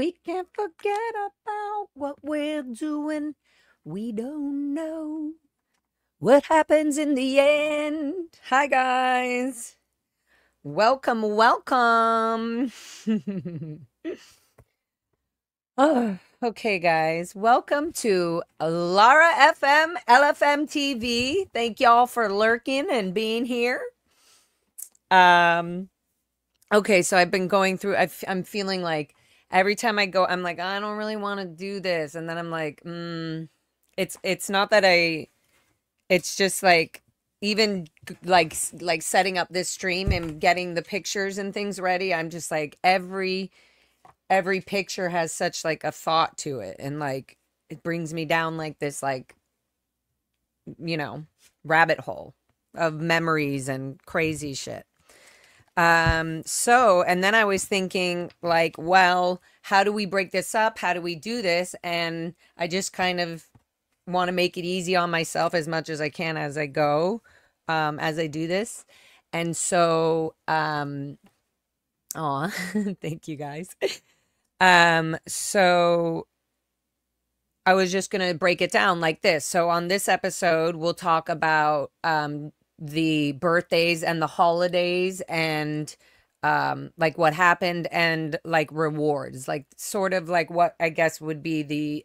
We can't forget about what we're doing. We don't know what happens in the end. Hi, guys. Welcome, welcome. Oh, okay, guys. Welcome to Lara FM, LFM TV. Thank y'all for lurking and being here. Um, okay, so I've been going through, I'm feeling like every time I go, I'm like, I don't really want to do this. And then I'm like, it's not that it's just like, even like setting up this stream and getting the pictures and things ready. I'm just like, every picture has such like a thought to it. And like, it brings me down like this, like, you know, rabbit hole of memories and crazy shit. And then I was thinking like, well, how do we break this up? How do we do this? And I just kind of want to make it easy on myself as much as I can as I go, as I do this. And so, aw, thank you guys. So I was just going to break it down like this. So on this episode, we'll talk about, the birthdays and the holidays and like what happened and like rewards, like sort of like what I guess would be the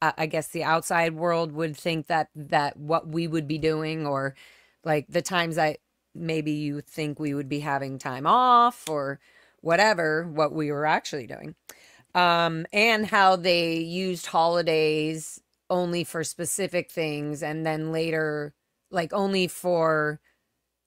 I guess the outside world would think that what we would be doing, or like the times that maybe you think we would be having time off or whatever, what we were actually doing. And how they used holidays only for specific things, and then later like only for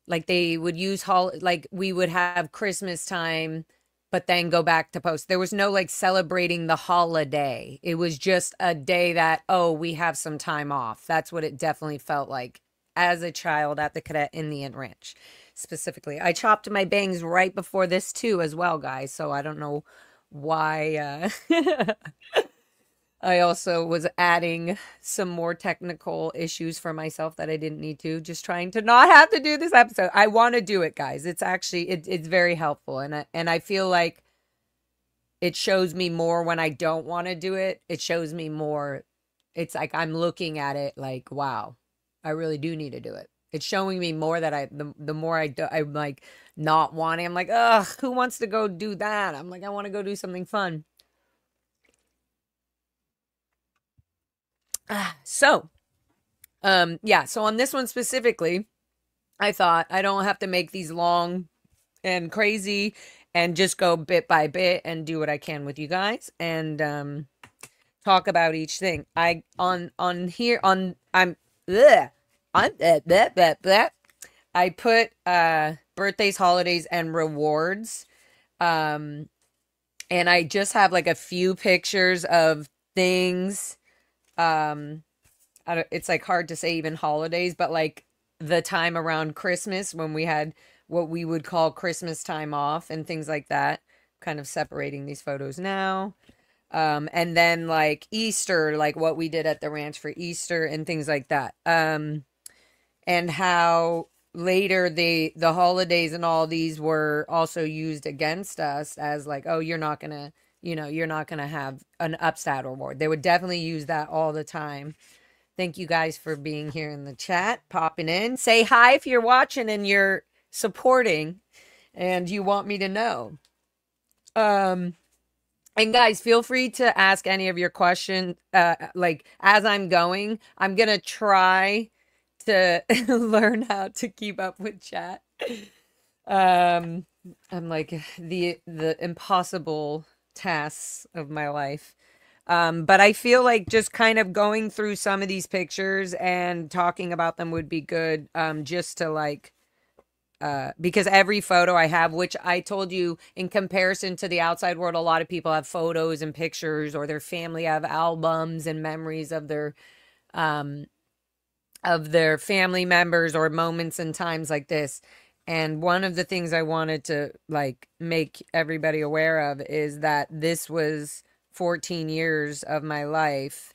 like they would use like we would have Christmas time but then go back to post. There was no like celebrating the holiday. It was just a day that, oh, we have some time off. That's what it definitely felt like as a child at the cadet in the Int Ranch specifically. I chopped my bangs right before this too as well, guys, so I don't know why I also was adding some more technical issues for myself that I didn't need to, just trying to not have to do this episode. I want to do it, guys. It's actually it's very helpful, and I feel like it shows me more when I don't want to do it. It shows me more. It's like I'm looking at it like, wow, I really do need to do it. It's showing me more that the more I'm like not wanting. I'm like, ugh, who wants to go do that? I'm like, I want to go do something fun. So, yeah, so on this one specifically, I thought I don't have to make these long and crazy and just go bit by bit and do what I can with you guys and talk about each thing. On here on I'm ugh, on I put birthdays, holidays, and rewards. And I just have like a few pictures of things. It's like hard to say even holidays, but like the time around Christmas when we had what we would call Christmas time off and things like that. Kind of separating these photos now. And then like Easter, like what we did at the ranch for Easter and things like that. And how later the holidays and all these were also used against us as like, oh, you're not gonna, you're not gonna have an upstat reward. They would definitely use that all the time. Thank you guys for being here in the chat, popping in. Say hi if you're watching and you're supporting and you want me to know. And guys, feel free to ask any of your questions. Like as I'm going, I'm gonna try to learn how to keep up with chat. I'm like the impossible tasks of my life. But I feel like just kind of going through some of these pictures and talking about them would be good. Just to like, because every photo I have, which I told you in comparison to the outside world, a lot of people have photos and pictures, or their family have albums and memories of their family members or moments and times like this. And one of the things I wanted to like make everybody aware of is that this was 14 years of my life,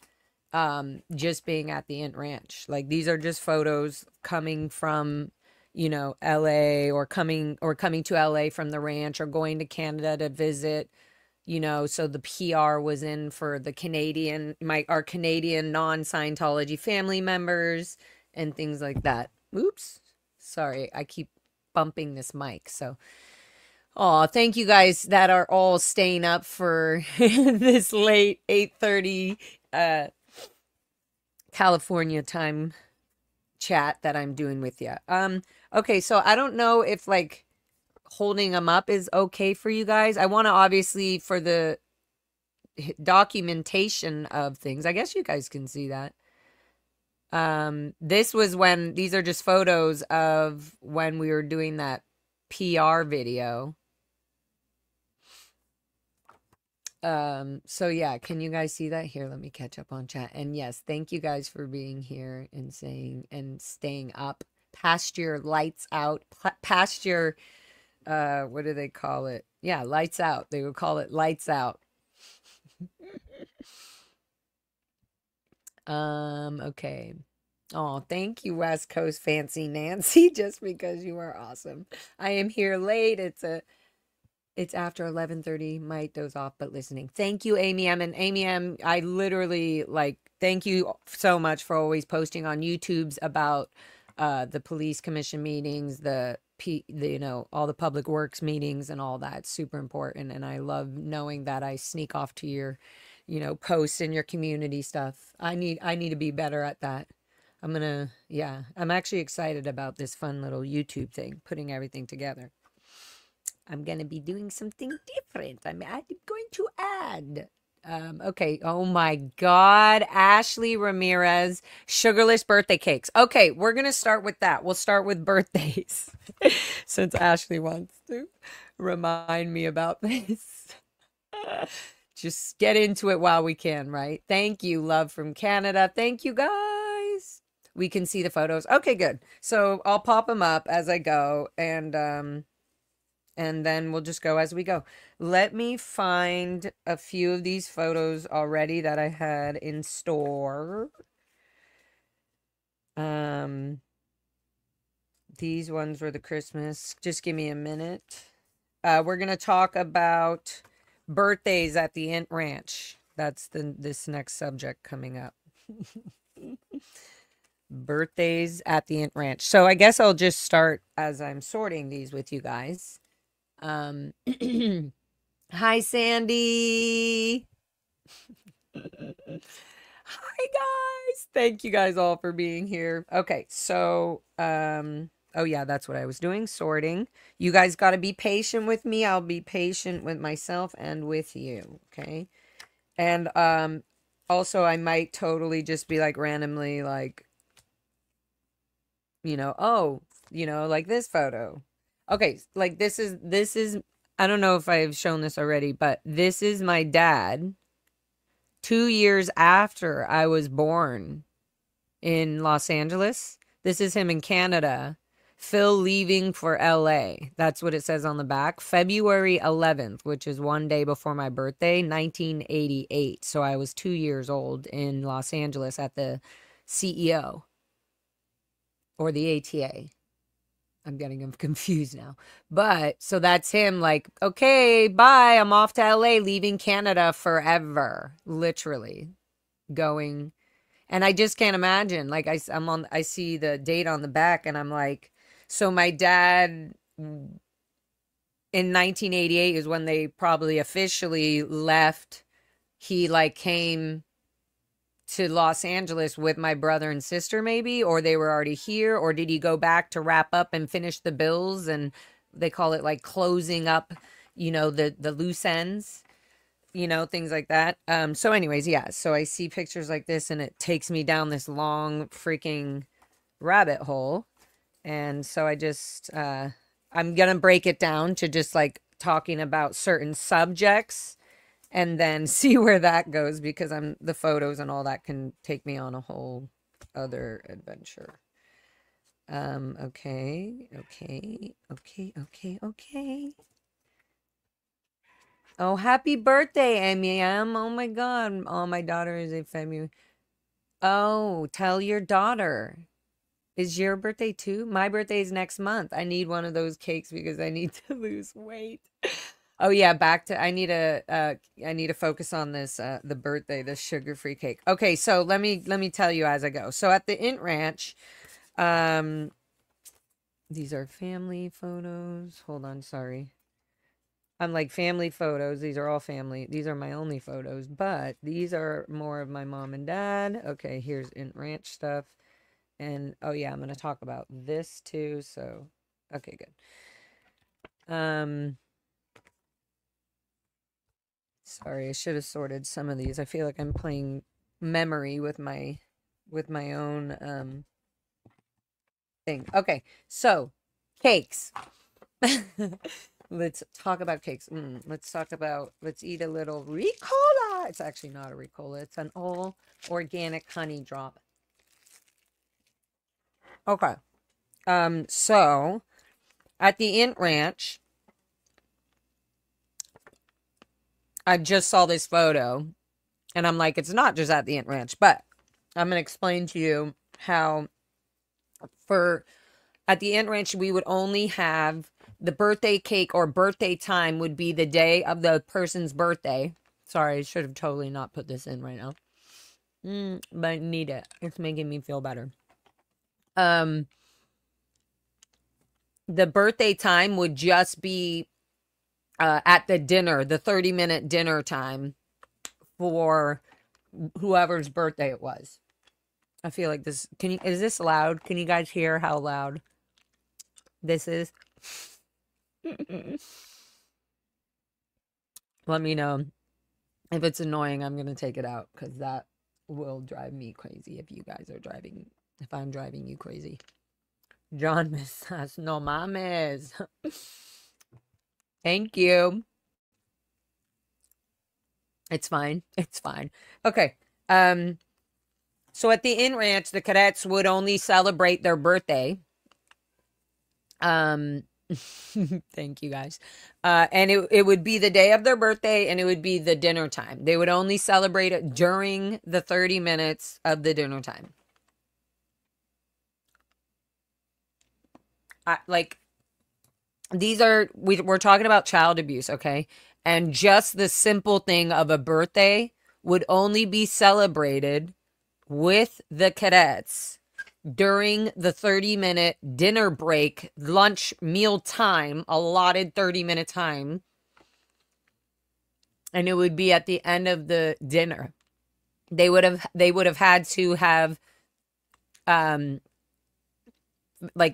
just being at the Int Ranch. Like these are just photos coming from, LA, or coming to LA from the ranch, or going to Canada to visit, you know, so the PR was in for the Canadian, our Canadian non-Scientology family members and things like that. Oops. Sorry, I keep bumping this mic. So, oh, thank you guys that are all staying up for this late 8:30 California time chat that I'm doing with you. Okay, so I don't know if like holding them up is okay for you guys. I want to obviously for the documentation of things. I guess you guys can see that. This was when these are just photos of when we were doing that PR video. So yeah, can you guys see that? Here, let me catch up on chat. And yes, thank you guys for being here and saying and staying up past your lights out, past your what do they call it? Yeah, lights out. They would call it lights out. Okay. Oh, thank you, West Coast Fancy Nancy, just because you are awesome. I am here late. It's after 11:30. Might doze off, but listening. Thank you, Amy M. And Amy M, I literally like thank you so much for always posting on YouTube's about the police commission meetings, the you know, all the public works meetings and all that. It's super important. And I love knowing that I sneak off to your, you know, posts in your community stuff. I need to be better at that. Yeah, I'm actually excited about this fun little YouTube thing, putting everything together. I'm going to be doing something different. I'm going to add. Okay. Oh my God. Ashley Ramirez, sugarless birthday cakes. Okay. We're going to start with that. We'll start with birthdays since Ashley wants to remind me about this. Just get into it while we can, right? Thank you, love from Canada. Thank you, guys. We can see the photos. Okay, good. So I'll pop them up as I go, and then we'll just go as we go. Let me find a few of these photos already that I had in store. These ones were the Christmas. Just give me a minute. We're going to talk about birthdays at the Int Ranch. That's this next subject coming up. Birthdays at the Int Ranch. So I guess I'll just start as I'm sorting these with you guys. Hi, Sandy. Hi, guys. Thank you guys all for being here. Okay, so, oh yeah, that's what I was doing, sorting. You guys got to be patient with me. I'll be patient with myself and with you, okay? And, also, I might totally just be like randomly like, you know, oh, you know, like this photo. Okay, like this is I don't know if I've shown this already, but this is my dad 2 years after I was born in Los Angeles. This is him in Canada. Phil leaving for LA. That's what it says on the back. February 11th, which is one day before my birthday, 1988. So I was 2 years old in Los Angeles at the CEO or the ATA. I'm getting him confused now. But so that's him like, okay, bye. I'm off to LA, leaving Canada forever. Literally going. And I just can't imagine. Like I see the date on the back and I'm like, so my dad in 1988 is when they probably officially left. He like came to Los Angeles with my brother and sister maybe, or they were already here, or did he go back to wrap up and finish the bills, and they call it like closing up, you know, the loose ends, you know, things like that. So anyways, yeah, so I see pictures like this and it takes me down this long freaking rabbit hole. And so I just I'm gonna break it down to just like talking about certain subjects and then see where that goes, because the photos and all that can take me on a whole other adventure. Okay. Oh, happy birthday, M. Oh my God. Oh, my daughter is a February. Oh, tell your daughter. Is your birthday too? My birthday is next month. I need one of those cakes because I need to lose weight. Oh yeah, back to I need to focus on this the birthday, this sugar-free cake. Okay, so let me tell you as I go. So at the Int Ranch, um these are family photos. Hold on, sorry. I'm like family photos. These are all family. These are my only photos, but these are more of my mom and dad. Okay, here's Int Ranch stuff. And oh yeah, I'm going to talk about this too. So, okay, good. Sorry, I should have sorted some of these. I feel like I'm playing memory with my own thing. Okay. So, cakes. Let's talk about cakes. Let's eat a little Ricola. It's actually not a Ricola. It's an all organic honey drop. Okay. So at the Int Ranch, I just saw this photo and I'm like, it's not just at the Int Ranch, but I'm going to explain to you how at the Int Ranch, we would only have the birthday cake, or birthday time would be the day of the person's birthday. Sorry, I should have totally not put this in right now. But I need it. It's making me feel better. The birthday time would just be at the dinner, the 30-minute dinner time for whoever's birthday it was. I feel like this, is this loud? Can you guys hear how loud this is? Let me know if it's annoying. I'm gonna take it out because that will drive me crazy if I'm driving you crazy. John Messas, no mames. Thank you. It's fine. It's fine. Okay. So at the Int Ranch, the cadets would only celebrate their birthday. Thank you guys. And it would be the day of their birthday, and it would be the dinner time. They would only celebrate it during the 30 minutes of the dinner time. We're talking about child abuse, okay? And just the simple thing of a birthday would only be celebrated with the cadets during the 30-minute dinner break, lunch meal time, allotted 30-minute time. And it would be at the end of the dinner. They would have had to have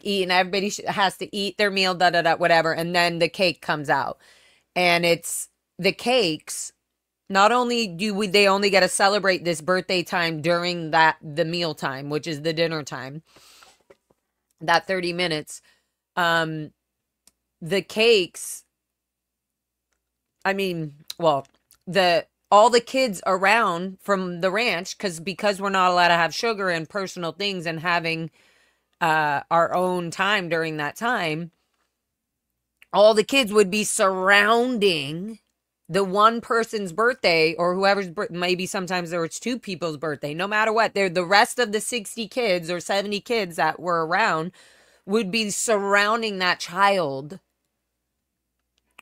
eaten. Everybody has to eat their meal, whatever, and then the cake comes out. And it's the cakes. Not only do they only get to celebrate this birthday time during the meal time, which is the dinner time, that 30 minutes, the cakes, I mean, well, all the kids around from the ranch, because we're not allowed to have sugar and personal things and having our own time during that time, all the kids would be surrounding the one person's birthday, or whoever's maybe sometimes there was two people's birthday. No matter what, the rest of the 60 kids or 70 kids that were around would be surrounding that child,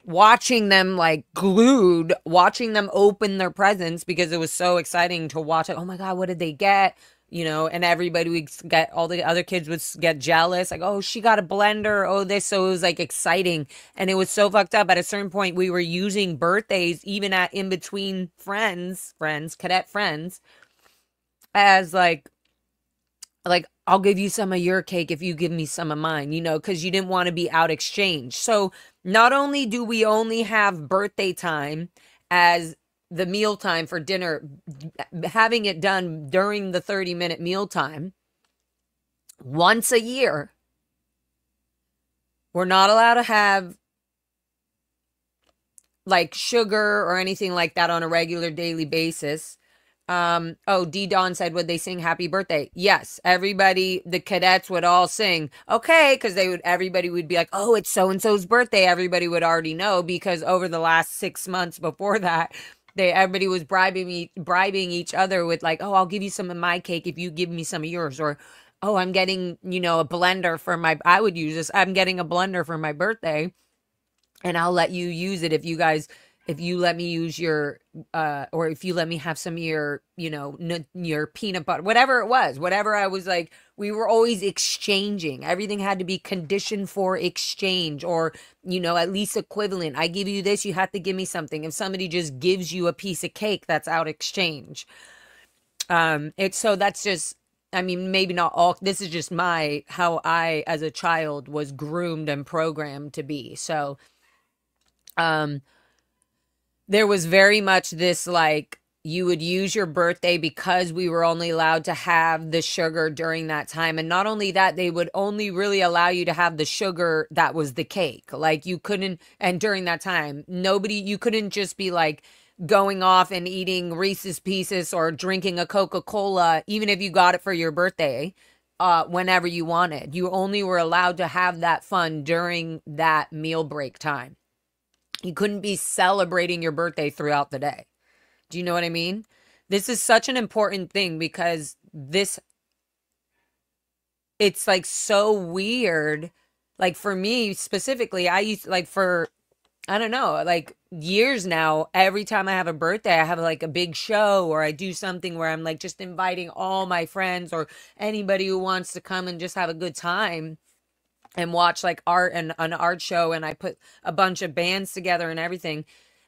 watching them like glued, watching them open their presents because it was so exciting to watch it. Oh my God, what did they get? You know, and everybody would all the other kids would get jealous. Like, oh, she got a blender. Oh, this. So it was like exciting. And it was so fucked up. At a certain point, we were using birthdays, even in between cadet friends, as like, I'll give you some of your cake if you give me some of mine, you know, because you didn't want to be out exchange. So not only do we only have birthday time as the meal time for dinner, having it done during the 30-minute meal time once a year. We're not allowed to have like sugar or anything like that on a regular daily basis. D Don said, would they sing happy birthday? Yes, everybody, the cadets would all sing. Okay, because everybody would be like, oh, it's so-and-so's birthday. Everybody would already know, because over the last 6 months before that, everybody was bribing each other with like, oh, I'll give you some of my cake if you give me some of yours. Or, oh, I'm getting, a blender for I'm getting a blender for my birthday. and I'll let you use it if you let me use your or if you let me have some of your, your peanut butter, whatever it was, whatever. I was like, we were always exchanging. Everything had to be conditioned for exchange, or at least equivalent. I give you this, you have to give me something. If somebody just gives you a piece of cake, that's out exchange. It's so that's just, I mean, maybe not all, this is just how I as a child was groomed and programmed to be. So um there was very much this, like, you would use your birthday because we were only allowed to have the sugar during that time. And not only that, they would only really allow you to have the sugar that was the cake. Like, you couldn't, and during that time, you couldn't just be like going off and eating Reese's Pieces or drinking a Coca-Cola, even if you got it for your birthday, whenever you wanted. You only were allowed to have that fun during that meal break time. You couldn't be celebrating your birthday throughout the day. Do you know what I mean? This is such an important thing because it's like so weird. Like, for me specifically, I used, like, I don't know, like, years now, every time I have a birthday, I have like a big show, or I do something where I'm like just inviting all my friends or anybody who wants to come and just have a good time and watch like art and an art show, and I put a bunch of bands together and everything.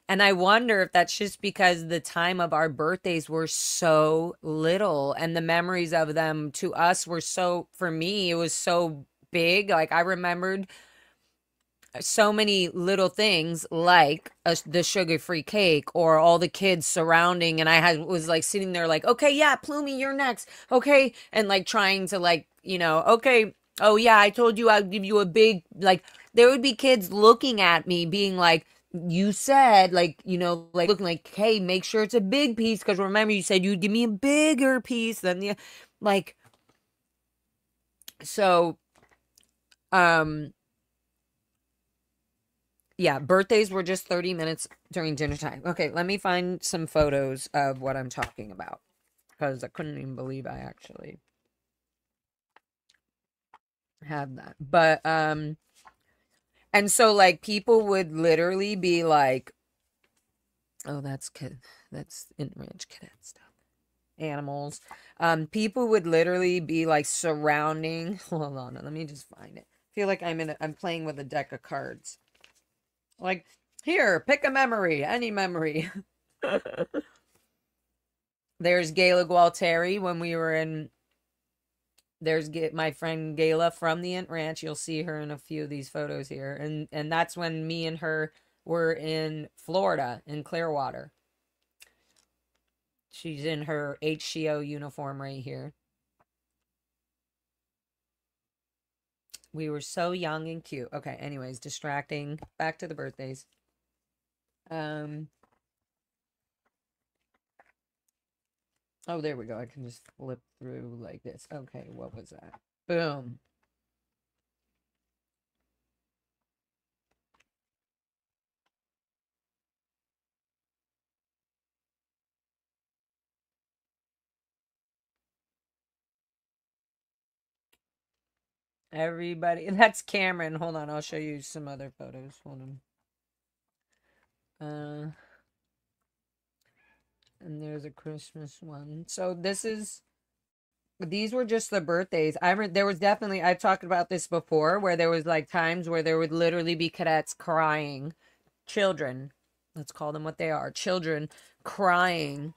And I wonder if that's just because the time of our birthdays were so little, and the memories of them to us were so, for me, it was so big. Like, I remembered so many little things, like the sugar-free cake, or all the kids surrounding, and was like sitting there like, okay, yeah, Plumie, you're next, okay, and like trying to, like, okay, oh yeah, I told you I'd give you a big, like, there would be kids looking at me being like, you said, like, like looking like, hey, make sure it's a big piece, because remember you said you'd give me a bigger piece than the, like, so yeah, birthdays were just 30 minutes during dinner time. Okay, let me find some photos of what I'm talking about, because I couldn't even believe I actually had that. But and so, like, people would literally be like, oh, that's Int Ranch cadet stuff. Animals. People would literally be like surrounding. Hold on, let me just find it. I feel like I'm playing with a deck of cards. Like, here, pick a memory, any memory. There's Gayla Gualteri when we were in. There's my friend Gayla from the Int Ranch. You'll see her in a few of these photos here. And that's when me and her were in Florida, in Clearwater. She's in her HCO uniform right here. We were so young and cute. Okay, anyways, distracting. Back to the birthdays. Oh, there we go. I can just flip through like this. Okay, what was that? Boom. Everybody. That's Cameron. Hold on, I'll show you some other photos. Hold on. And there's a Christmas one. So these were just the birthdays. There was definitely, I've talked about this before, where there was like times where there would literally be cadets crying, children, let's call them what they are, children crying,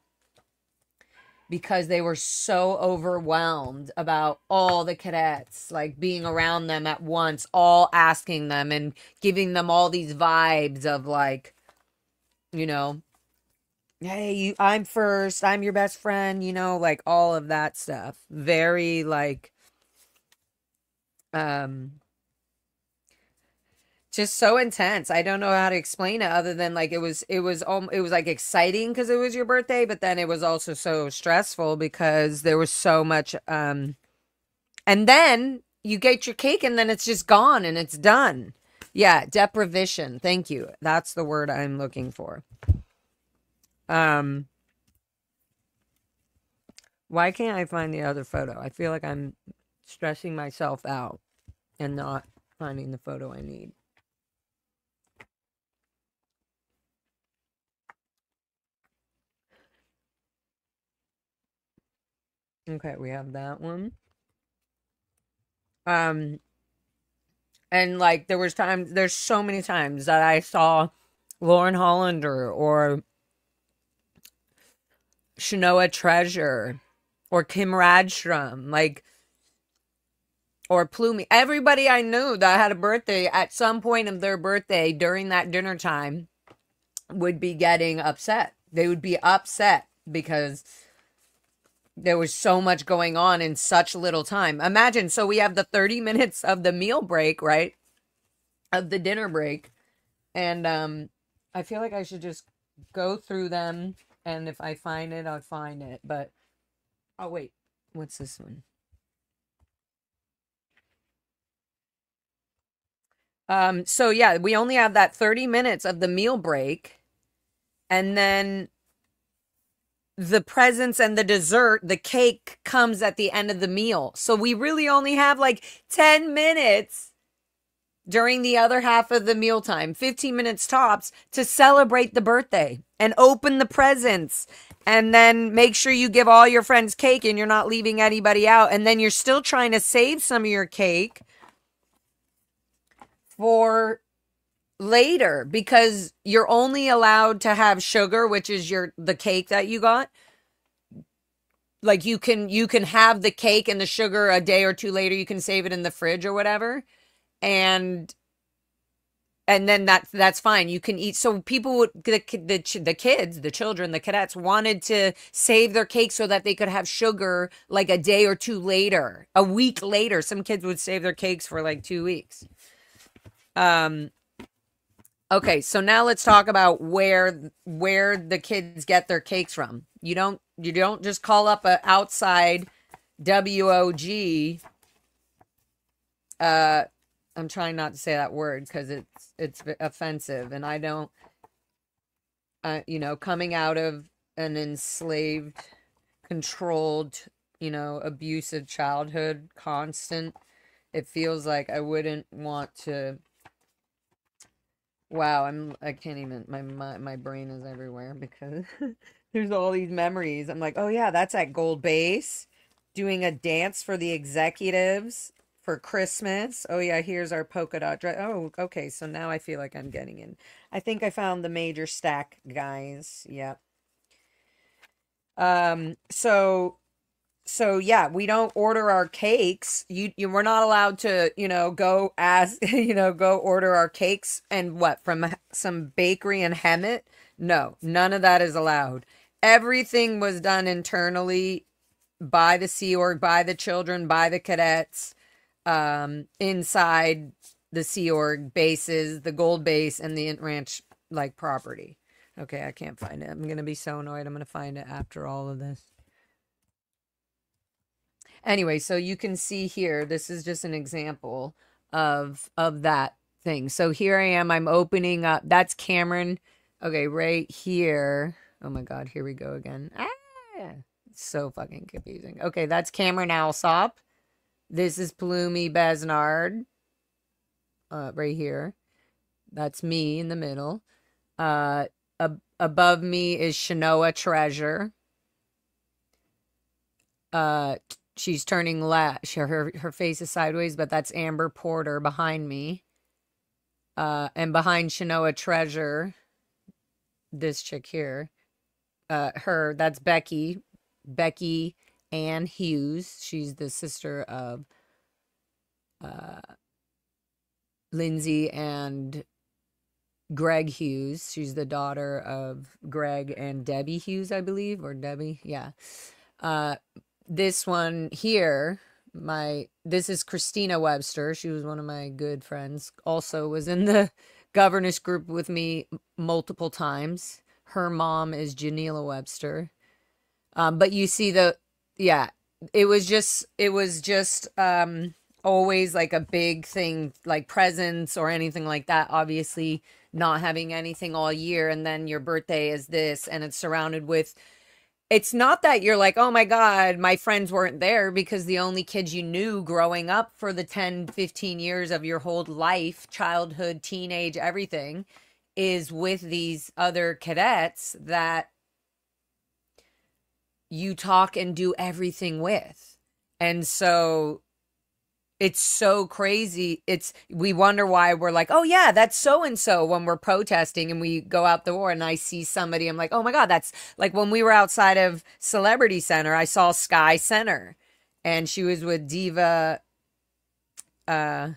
because they were so overwhelmed about all the cadets, like, being around them at once, all asking them and giving them all these vibes of, like, hey, I'm first, I'm your best friend, like, all of that stuff. Very, like, just so intense. I don't know how to explain it other than, like, it was like exciting because it was your birthday, but then it was also so stressful because there was so much and then you get your cake and then it's just gone and it's done. Yeah, deprivation. Thank you. That's the word I'm looking for. Why can't I find the other photo? I feel like I'm stressing myself out and not finding the photo I need. Okay, we have that one. Um, and like there's so many times that I saw Lauren Hollander or Shanoa Treasure or Kim Radstrom, like, or Plumie. Everybody I knew that had a birthday at some point of their birthday during that dinner time would be getting upset. They would be upset because there was so much going on in such little time. Imagine, so we have the 30 minutes of the meal break, right? Of the dinner break. And I feel like I should just go through them, and if I find it, I'll find it. But oh wait, what's this one? So yeah, we only have that 30 minutes of the meal break, and then the presents and the dessert, the cake comes at the end of the meal. So we really only have like 10 minutes during the other half of the mealtime, 15 minutes tops, to celebrate the birthday and open the presents. And then make sure you give all your friends cake and you're not leaving anybody out. And then you're still trying to save some of your cake for later, because you're only allowed to have sugar, which is the cake that you got. Like you can have the cake and the sugar a day or two later. You can save it in the fridge or whatever. And then that's fine. You can eat. So people would, the kids, the children, the cadets wanted to save their cake so that they could have sugar like a day or two later, a week later. Some kids would save their cakes for like 2 weeks. Okay, so now let's talk about where the kids get their cakes from. You don't just call up a outside WOG. I'm trying not to say that word because it's offensive, and I don't. Coming out of an enslaved, controlled, abusive childhood, constant. It feels like I wouldn't want to. Wow, I can't even, my brain is everywhere because there's all these memories. I'm like, oh yeah, that's at Gold Base doing a dance for the executives for Christmas. Oh yeah, here's our polka dot dress. Oh, okay, so now I feel like I'm getting in. I think I found the major stack, guys. Yep. So yeah, we don't order our cakes. We're not allowed to, go ask, go order our cakes and what, from some bakery in Hemet? No, none of that is allowed. Everything was done internally by the Sea Org, by the children, by the cadets, inside the Sea Org bases, the Gold Base and the Int Ranch like property. Okay, I can't find it. I'm gonna be so annoyed. I'm gonna find it after all of this. Anyway, so you can see here, this is just an example of that thing. So here I am, I'm opening up, that's Cameron. Okay, right here. Oh my God, here we go again. Ah, it's so fucking confusing. Okay, that's Cameron Alsop. This is Palumi Besnard. Right here. That's me in the middle. Above me is Shanoa Treasure. She's turning left. Her face is sideways, but that's Amber Porter behind me. And behind Shanoa Treasure, this chick here, that's Becky Ann Hughes. She's the sister of Lindsay and Greg Hughes. She's the daughter of Greg and Debbie Hughes, I believe, or Debbie. Yeah. This one here, this is Christina Webster. She was one of my good friends. Also was in the governess group with me multiple times. Her mom is Janila Webster. But you see it was just always like a big thing, like presents or anything like that. Obviously not having anything all year, and then your birthday is this, and it's surrounded with, it's not that you're like, oh my God, my friends weren't there, because the only kids you knew growing up for the 10, 15 years of your whole life, childhood, teenage, everything, is with these other cadets that you talk and do everything with. And so it's so crazy. We wonder why we're like, oh yeah, that's so and so when we're protesting and we go out the door and I see somebody, I'm like, oh my God, that's like when we were outside of Celebrity Center, I saw Sky Center and she was with Diva, uh,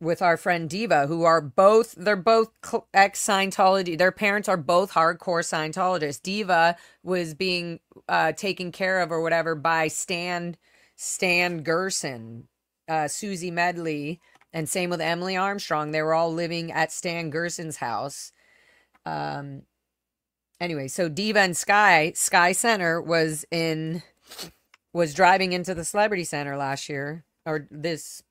with our friend Diva, who are both, they're both ex Scientology. Their parents are both hardcore Scientologists. Diva was being taken care of or whatever by Stan Gerson, Susie Medley, and same with Emily Armstrong. They were all living at Stan Gerson's house. Anyway, so Diva and Sky Center was driving into the Celebrity Center last year, or this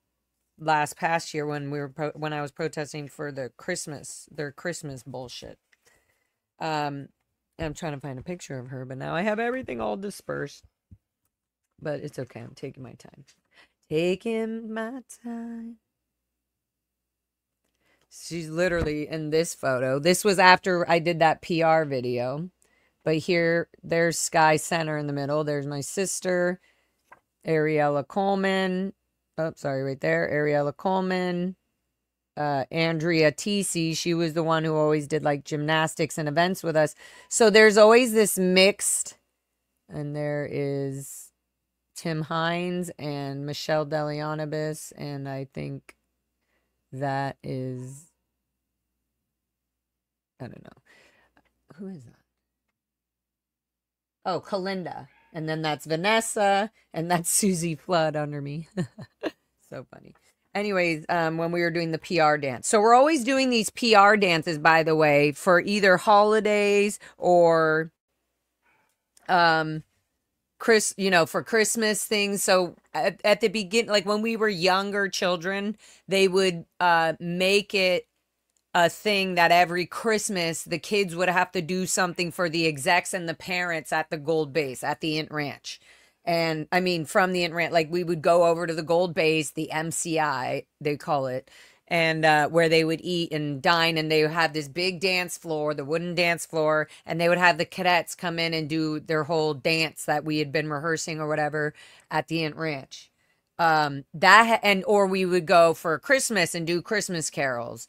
past year when when I was protesting for their Christmas bullshit. I'm trying to find a picture of her, but now I have everything all dispersed. But it's okay. I'm taking my time. Taking my time. She's literally in this photo. This was after I did that PR video. But here, there's Sky Center in the middle. There's my sister, Ariella Coleman. Oh, sorry, right there. Ariella Coleman. Andrea TC. She was the one who always did like gymnastics and events with us. So there's always this mixed. And there is Tim Hines and Michelle Delianibus, and I think that is, I don't know. Who is that? Oh, Kalinda. And then that's Vanessa, and that's Susie Flood under me. So funny. Anyways, when we were doing the PR dance. So we're always doing these PR dances, by the way, for either holidays or for Christmas things. So at the beginning, like when we were younger children, they would make it a thing that every Christmas the kids would have to do something for the execs and the parents at the Gold Base at the Int Ranch. And I mean, from the Int Ranch, like we would go over to the Gold Base, the MCI, they call it, and where they would eat and dine, and they would have this big dance floor, the wooden dance floor, and they would have the cadets come in and do their whole dance that we had been rehearsing or whatever at the Int Ranch. Or we would go for Christmas and do Christmas carols,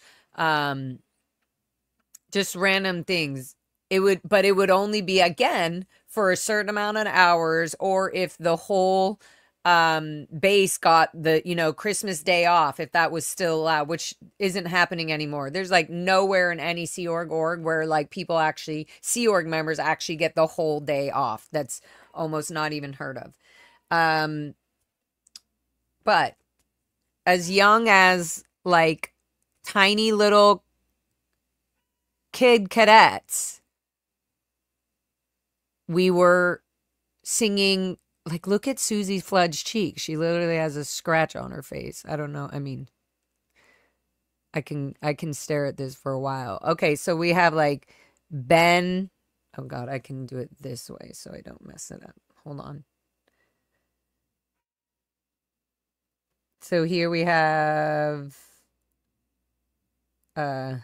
just random things. But it would only be again for a certain amount of hours, or if the whole base got the Christmas day off, if that was still allowed, which isn't happening anymore. There's like nowhere in any Sea Org where like people actually, Sea Org members actually get the whole day off. That's almost not even heard of. But as young as like tiny little kid cadets, we were singing. Like, look at Susie Flood's cheek. She literally has a scratch on her face. I don't know. I mean, I can stare at this for a while. Okay, so we have like Ben. Oh God, I can do it this way so I don't mess it up. Hold on. So here we have can't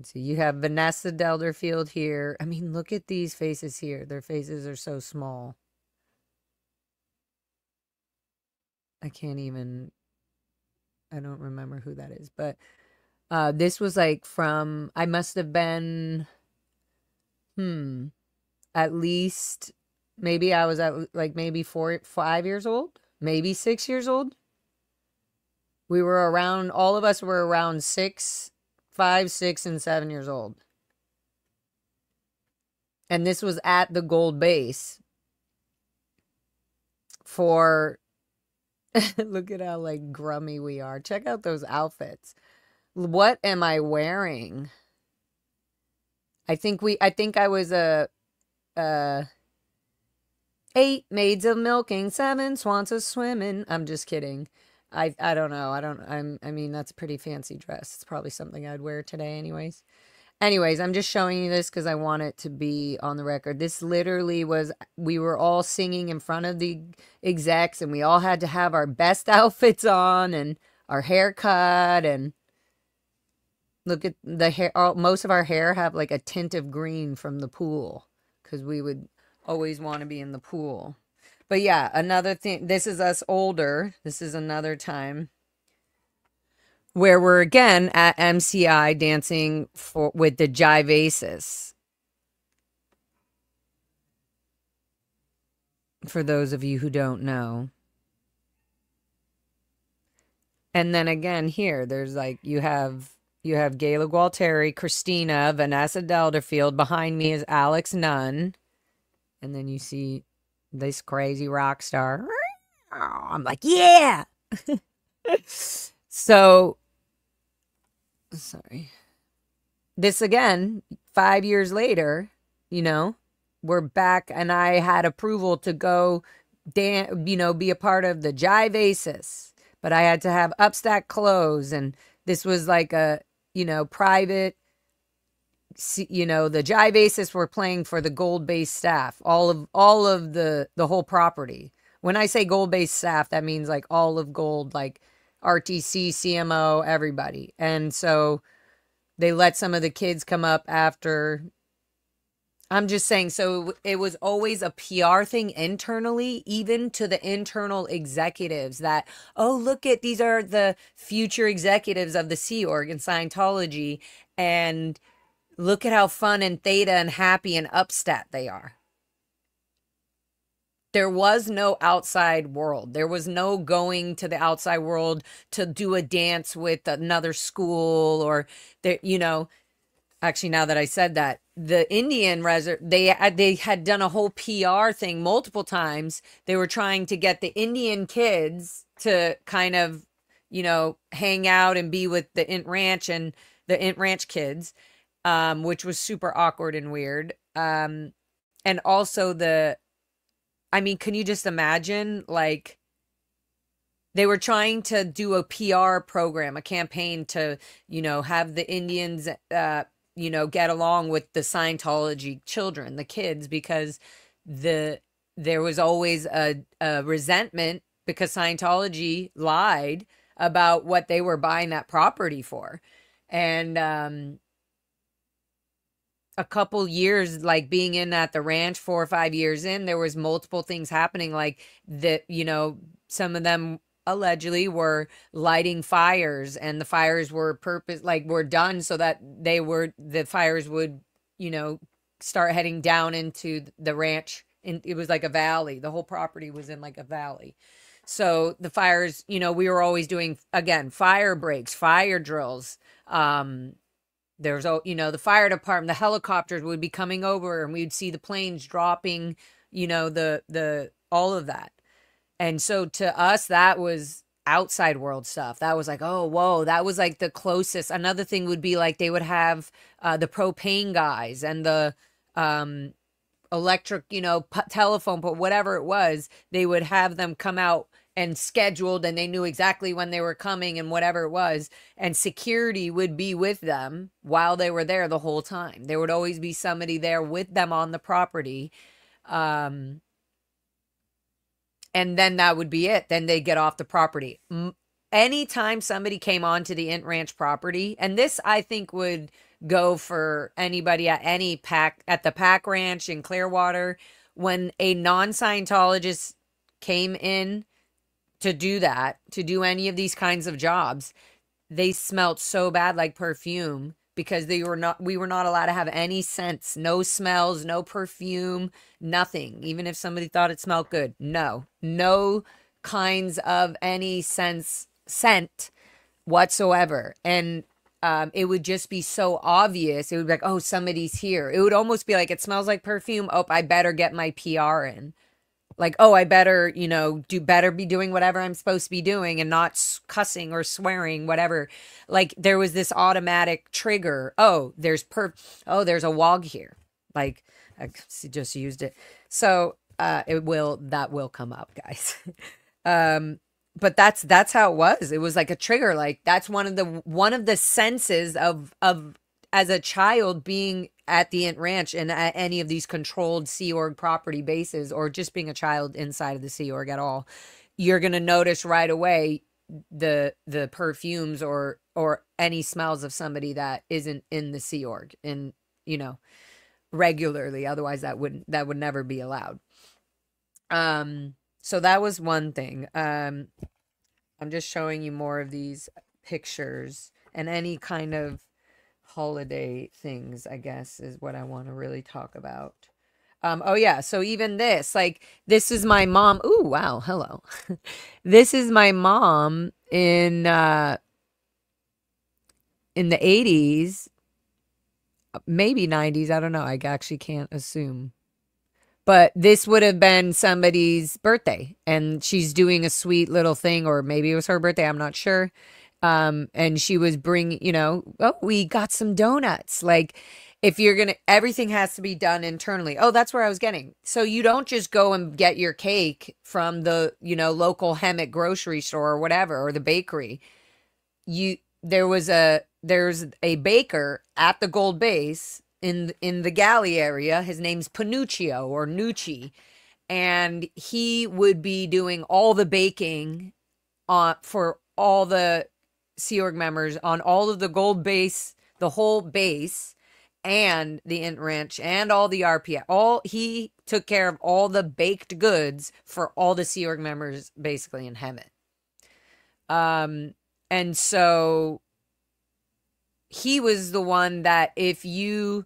see. You have Vanessa Delderfield here. I mean, look at these faces here. Their faces are so small. I don't remember who that is, but this was like I must have been, at least, maybe I was at like maybe 5 years old, maybe 6 years old. We were around, all of us were around 5, 6, and 7 years old. And this was at the Gold Base for... Look at how like grummy we are. Check out those outfits. What am I wearing? I think I was 8 maids of milking, 7 swans of swimming. I'm just kidding. I don't know. I mean, that's a pretty fancy dress. It's probably something I'd wear today anyways. Anyways, I'm just showing you this because I want it to be on the record. This literally was, we were all singing in front of the execs, and we all had to have our best outfits on and our hair cut, and look at the hair. Most of our hair have like a tint of green from the pool because we would always want to be in the pool. But yeah, another thing, this is us older. This is another time where we're again at MCI dancing with the jivasis. For those of you who don't know. And then again here, there's like you have Gayla Gualteri, Christina, Vanessa Delderfield. Behind me is Alex Nunn. And then you see this crazy rock star. I'm like, yeah. So, sorry. This again, 5 years later, you know, we're back, and I had approval to go be a part of the jivasis, but I had to have upstack clothes, and this was like a, private, the jivasis were playing for the gold-based staff, all of the whole property. When I say gold-based staff, that means like all of gold, like RTC, CMO, everybody. And so they let some of the kids come up after. I'm just saying, so it was always a PR thing internally, even to the internal executives that, oh, look at, these are the future executives of the Sea Org and Scientology, and look at how fun and theta and happy and upstat they are. There was no outside world. There was no going to the outside world to do a dance with another school or, actually, now that I said that, the Indian they had done a whole PR thing multiple times. They were trying to get the Indian kids to kind of, hang out and be with the Int Ranch and the Int Ranch kids, which was super awkward and weird. And also can you just imagine, like, they were trying to do a PR program, a campaign to, have the Indians, get along with the Scientology children, the kids, because there was always a resentment because Scientology lied about what they were buying that property for. And a couple years, like being in at the ranch, 4 or 5 years in, there was multiple things happening, like that, some of them allegedly were lighting fires, and the fires were were done so that the fires would, start heading down into the ranch. And it was like a valley. The whole property was in like a valley. So the fires, we were always doing, again, fire breaks, fire drills. There's, the fire department, the helicopters would be coming over, and we'd see the planes dropping, the all of that. And so to us, that was outside world stuff. That was like, oh, whoa, that was like the closest. Another thing would be like they would have the propane guys and the electric, telephone, but whatever it was, they would have them come out and scheduled, and they knew exactly when they were coming and whatever it was. And security would be with them while they were there the whole time. There would always be somebody there with them on the property. And then that would be it. Then they get off the property. Anytime somebody came onto the Int Ranch property, and this I think would go for anybody at the Pack Ranch in Clearwater, when a non-Scientologist came in to do any of these kinds of jobs, they smelled so bad like perfume, because we were not allowed to have any scents, no smells, no perfume, nothing. Even if somebody thought it smelled good, no kinds of any scent whatsoever. And it would just be so obvious. It would be like, oh, somebody's here. It would almost be like, it smells like perfume. Oh, I better get my PR in. Like, oh, I better, better be doing whatever I'm supposed to be doing and not cussing or swearing, whatever. Like, there was this automatic trigger. Oh, there's a WOG here. Like, I just used it. So, that will come up, guys. But that's how it was. It was like a trigger. Like, that's one of the senses of as a child being at the Int Ranch and at any of these controlled Sea Org property bases, or just being a child inside of the Sea Org at all. You're going to notice right away the perfumes or any smells of somebody that isn't in the Sea Org. And, regularly. Otherwise, that would never be allowed. So that was one thing. I'm just showing you more of these pictures and any kind of holiday things, I guess, is what I want to really talk about. Oh yeah, so even this, like, this is my mom. Ooh, wow, hello. This is my mom in the 80s, maybe 90s, I don't know. I actually can't assume. But this would have been somebody's birthday, and she's doing a sweet little thing, or maybe it was her birthday, I'm not sure. And she was bringing, oh, we got some donuts. Like, if you're gonna, everything has to be done internally. Oh, that's where I was getting. So you don't just go and get your cake from the, local Hemet grocery store or whatever, or the bakery. You, there's a baker at the Gold Base in the galley area. His name's Panuccio or Nucci, and he would be doing all the baking for all the Sea Org members on all of the Gold Base, the whole base, and the Int Ranch, and all the RPF. He took care of all the baked goods for all the Sea Org members, basically in Hemet. And so he was the one that if your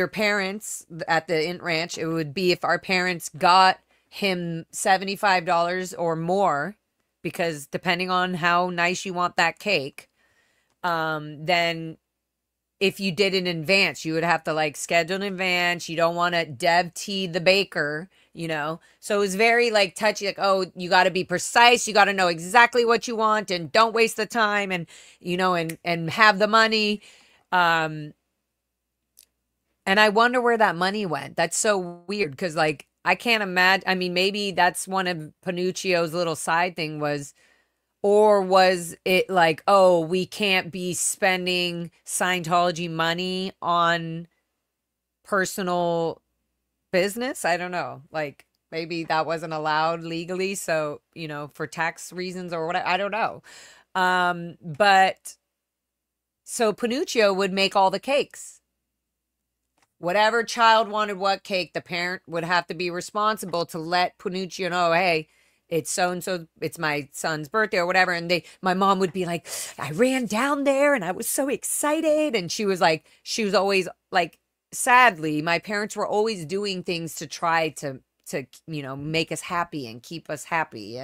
parents at the Int Ranch, it would be if our parents got him $75 or more, because depending on how nice you want that cake, then if you did it in advance, you would have to like schedule in advance. You don't want to dev tea the baker, So it was very like touchy, like, oh, you got to be precise. You got to know exactly what you want and don't waste the time and, and have the money. And I wonder where that money went. That's so weird because, like, I can't imagine. I mean, maybe that's one of Panuccio's little side thing was, or was it like, oh, we can't be spending Scientology money on personal business? I don't know. Like, maybe that wasn't allowed legally. So, for tax reasons or whatever. I don't know. But so Panuccio would make all the cakes. Whatever child wanted what cake, the parent would have to be responsible to let Panuccio know, hey, it's so-and-so, it's my son's birthday or whatever. And my mom would be like, I ran down there and I was so excited. And she was always like, sadly, my parents were always doing things to try to, make us happy and keep us happy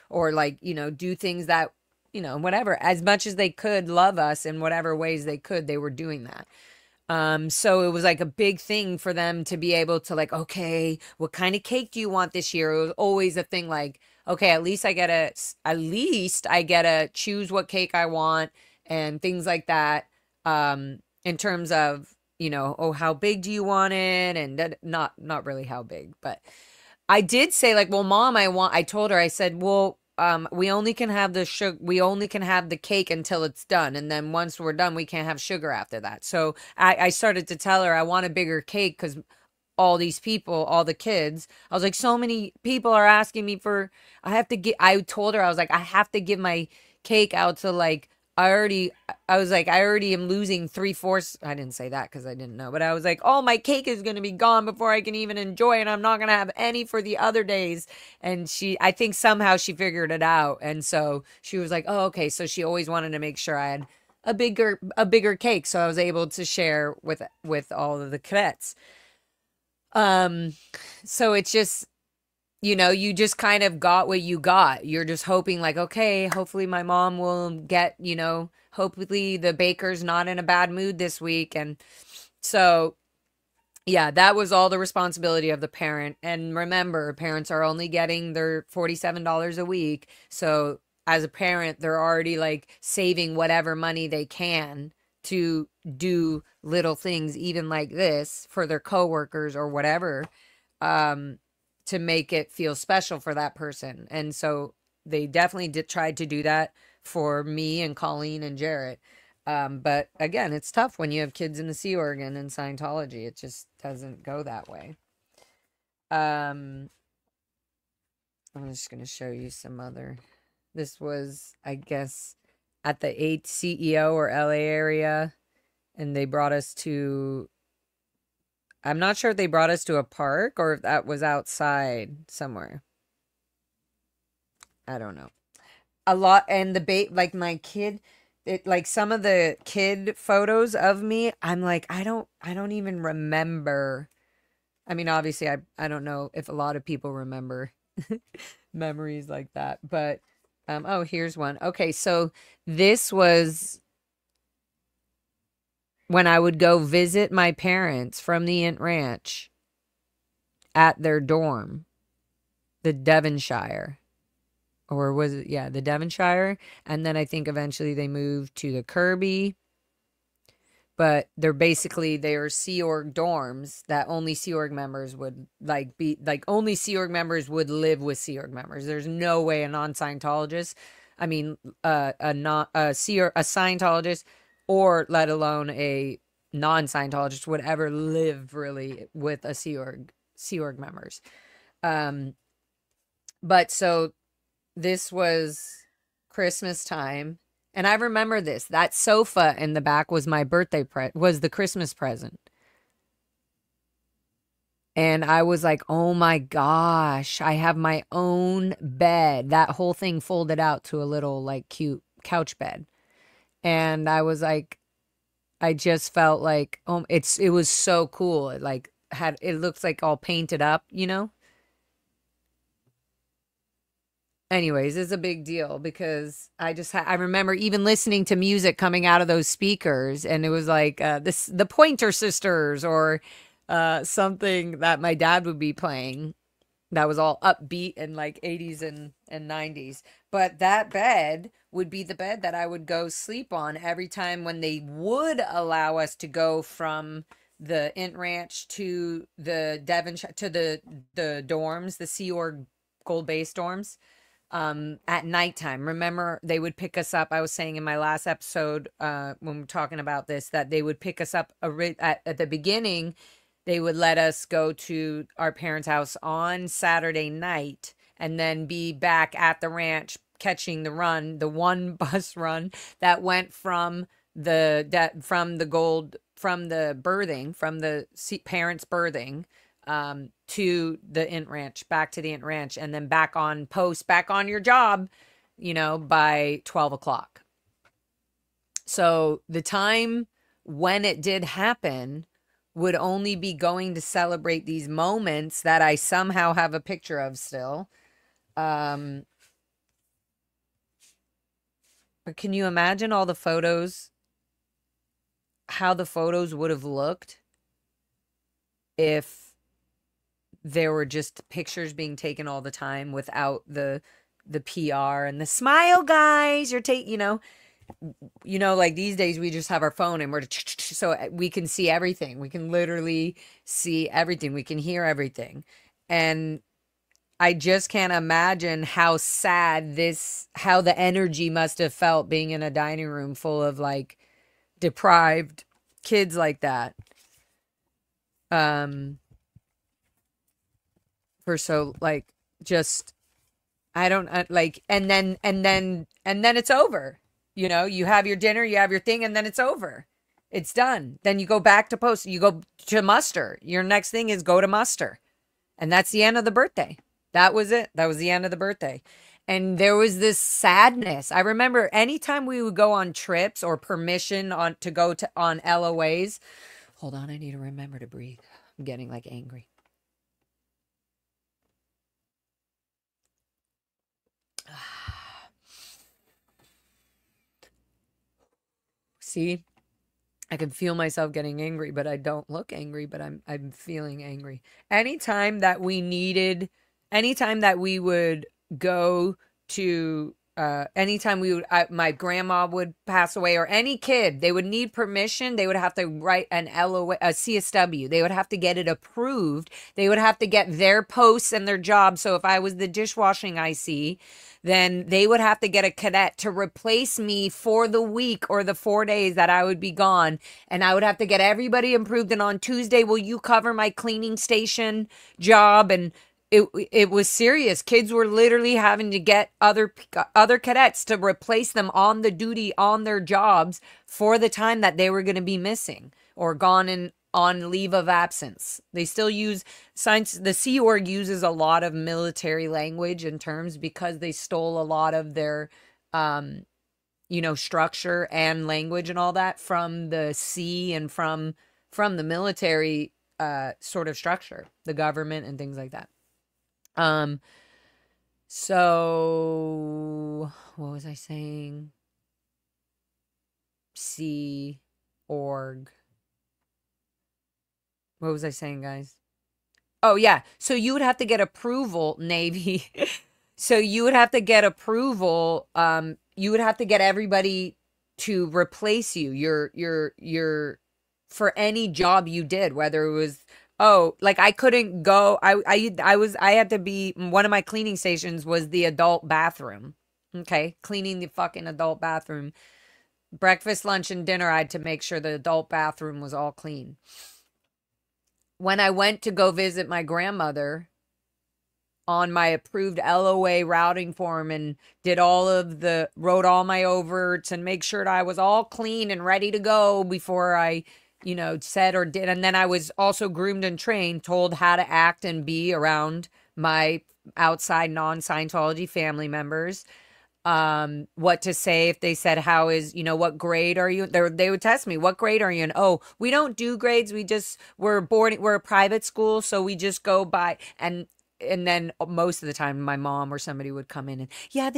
or like, do things that, whatever, as much as they could love us in whatever ways they could, they were doing that. So it was like a big thing for them to be able to like, okay, what kind of cake do you want this year? It was always a thing like, okay, at least I get to choose what cake I want and things like that. In terms of, oh, how big do you want it? And not really how big, but I did say like, well, mom, I told her, I said, well, we only can have the cake until it's done. And then once we're done, we can't have sugar after that. So I started to tell her I want a bigger cake because all these people, all the kids, I was like, so many people are asking me I told her, I was like, I have to give my cake out to like, I already am losing 3/4. I didn't say that because I didn't know, but I was like, oh, my cake is going to be gone before I can even enjoy it. And I'm not going to have any for the other days. And I think somehow she figured it out. And so she was like, oh, okay. So she always wanted to make sure I had a bigger cake. So I was able to share with all of the cadets. So it's just, you just kind of got what you got. You're just hoping like, okay, hopefully my mom will get, hopefully the baker's not in a bad mood this week. And so, yeah, that was all the responsibility of the parent. And remember, parents are only getting their $47 a week. So as a parent, they're already like saving whatever money they can to do little things, even like this for their coworkers or whatever. To make it feel special for that person. And so they definitely tried to do that for me and Colleen and Jarrett. But again, it's tough when you have kids in the Sea Org and in Scientology. It just doesn't go that way. I'm just going to show you some other. This was, I guess, at the 8th CEO or LA area. And they brought us to I'm not sure if they brought us to a park or if that was outside somewhere. I don't know. A lot, and like my kid, like some of the kid photos of me, I'm like, I don't even remember. I mean, obviously, I don't know if a lot of people remember memories like that, but oh, here's one. Okay, so this was when I would go visit my parents from the Int Ranch at their dorm, the Devonshire. Or was it, yeah, the Devonshire? And then I think eventually they moved to the Kirby. But they are Sea Org dorms that only Sea Org members would only Sea Org members would live with Sea Org members. There's no way a non-Scientologist, I mean, a not a a Scientologist, or let alone a non-Scientologist would ever live really with a Sea Org members. Um, but so this was Christmas time. And I remember this. That sofa in the back was my was the Christmas present. And I was like, "Oh my gosh, I have my own bed." That whole thing folded out to a little like cute couch bed. And I was like, I just felt like, oh, it was so cool. It looks like all painted up, you know? Anyways, it's a big deal because I remember even listening to music coming out of those speakers, and it was like the Pointer Sisters, or something that my dad would be playing that was all upbeat and like 80s and 90s. But that bed would be the bed that I would go sleep on every time when they would allow us to go from the Int Ranch to the Devonshire, to the dorms, the Sea Org Gold Base dorms, at nighttime. Remember, they would pick us up. I was saying in my last episode, when we are talking about this, that they would pick us up at the beginning. They would let us go to our parents' house on Saturday night and then be back at the ranch catching the one bus run that went from the parents' birthing, to the Int Ranch, back to the Int Ranch, and then back on your job, by 12 o'clock. So the time when it did happen would only be going to celebrate these moments that I somehow have a picture of still. But can you imagine all the photos, how the photos would have looked if there were just pictures being taken all the time without the PR and the smile, guys, you're like these days we just have our phone and we're so we can see everything. We can literally see everything. We can hear everything. And I just can't imagine how the energy must have felt being in a dining room full of like deprived kids like that. For so like just I don't like and then it's over. You have your dinner, you have your thing, and then it's over. It's done. Then you go back to post. You go to muster. Your next thing is go to muster. And that's the end of the birthday. That was it. That was the end of the birthday. And there was this sadness. I remember anytime we would go on trips or permission on LOAs. Hold on, I need to remember to breathe. I'm getting like angry. See, I can feel myself getting angry, but I don't look angry, but I'm feeling angry. Anytime that we would go to, my grandma would pass away, or any kid, they would need permission. They would have to write a CSW. They would have to get it approved. They would have to get their posts and their jobs. So if I was the dishwashing IC, then they would have to get a cadet to replace me for the week or the 4 days that I would be gone. And I would have to get everybody approved. And on Tuesday, will you cover my cleaning station job? And it was serious. Kids were literally having to get other cadets to replace them on the duty on their jobs for the time that they were going to be missing or gone on leave of absence. They still use science. The Sea Org uses a lot of military language and terms because they stole a lot of their, um, structure and language and all that from the sea and from the military sort of structure, the government and things like that. Um, so what was I saying? Sea Org. What was I saying, guys? Oh, yeah. So you would have to get approval, Navy. So you would have to get approval. You would have to get everybody to replace you. For any job you did, whether it was, oh, like I couldn't go. I had to be, one of my cleaning stations was the adult bathroom. Okay. Cleaning the fucking adult bathroom. Breakfast, lunch, and dinner, I had to make sure the adult bathroom was all clean. When I went to go visit my grandmother on my approved LOA routing form and wrote all my overts and make sure that I was all clean and ready to go before I, said or did. And then I was also groomed and trained, told how to act and be around my outside non-Scientology family members. What to say if they said, how is, what grade are you? They would test me. What grade are you in? Oh, we don't do grades. We're a private school. So we just go by, and then most of the time my mom or somebody would come in and, yeah,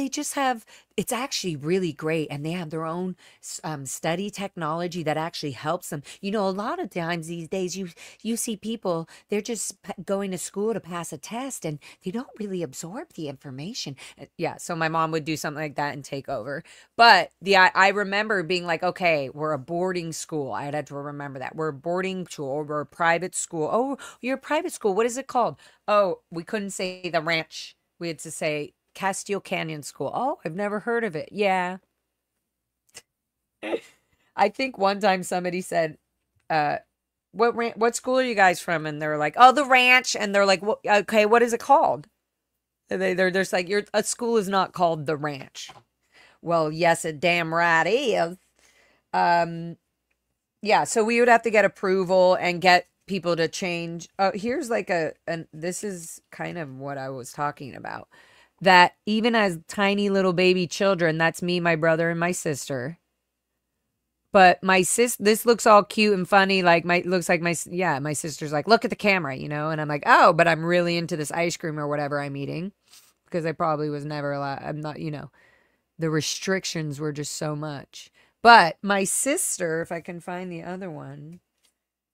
it's actually really great. And they have their own study technology that actually helps them. A lot of times these days you see people, they're just going to school to pass a test and they don't really absorb the information. Yeah. So my mom would do something like that and take over. But I remember being like, okay, we're a boarding school. I had to remember that. We're a boarding school. We're a private school. Oh, you're a private school. What is it called? Oh, we couldn't say the ranch. We had to say Castile Canyon School. Oh, I've never heard of it. Yeah. I think one time somebody said, what school are you guys from? And they're like, oh, the ranch. And they're like, well, okay, what is it called? And they're just like, a school is not called the ranch. Well, yes, it damn right is. Yeah, so we would have to get approval and get people to change. Oh, here's like this is kind of what I was talking about. That even as tiny little baby children, that's me, my brother, and my sister. But this looks all cute and funny. Like my sister's like, look at the camera, and I'm like, oh, but I'm really into this ice cream or whatever I'm eating because I probably was never allowed. I'm not, the restrictions were just so much. But my sister, if I can find the other one,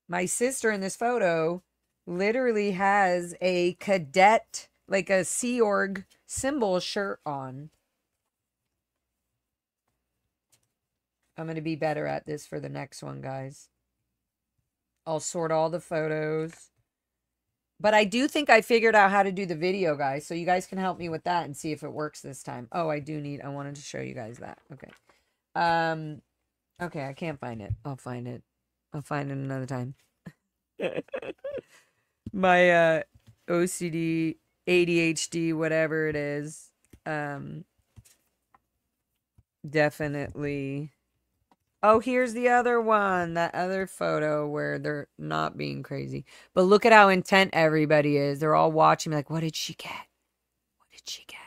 my sister in this photo literally has a cadet, like a Sea Org symbol shirt on. I'm going to be better at this for the next one, guys. I'll sort all the photos. But I do think I figured out how to do the video, guys. So you guys can help me with that and see if it works this time. Oh, I wanted to show you guys that. Okay. Okay, I can't find it. I'll find it. I'll find it another time. My OCD, ADHD, whatever it is, definitely. Oh, here's the other one, that other photo where they're not being crazy. But look at how intent everybody is. They're all watching me like, what did she get? What did she get?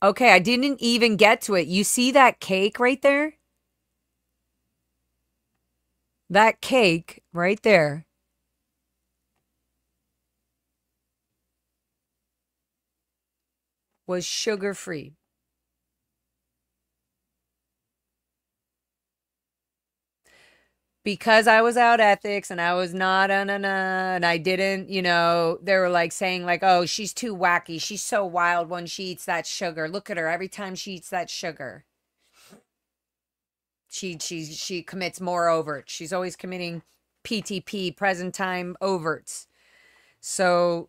Okay, I didn't even get to it. You see that cake right there? That cake right there was sugar-free. Because I was out ethics and I was not, and I didn't, they were like saying like, oh, she's too wacky. She's so wild when she eats that sugar. Look at her every time she eats that sugar. She commits more overts. She's always committing PTP, present time overts. So,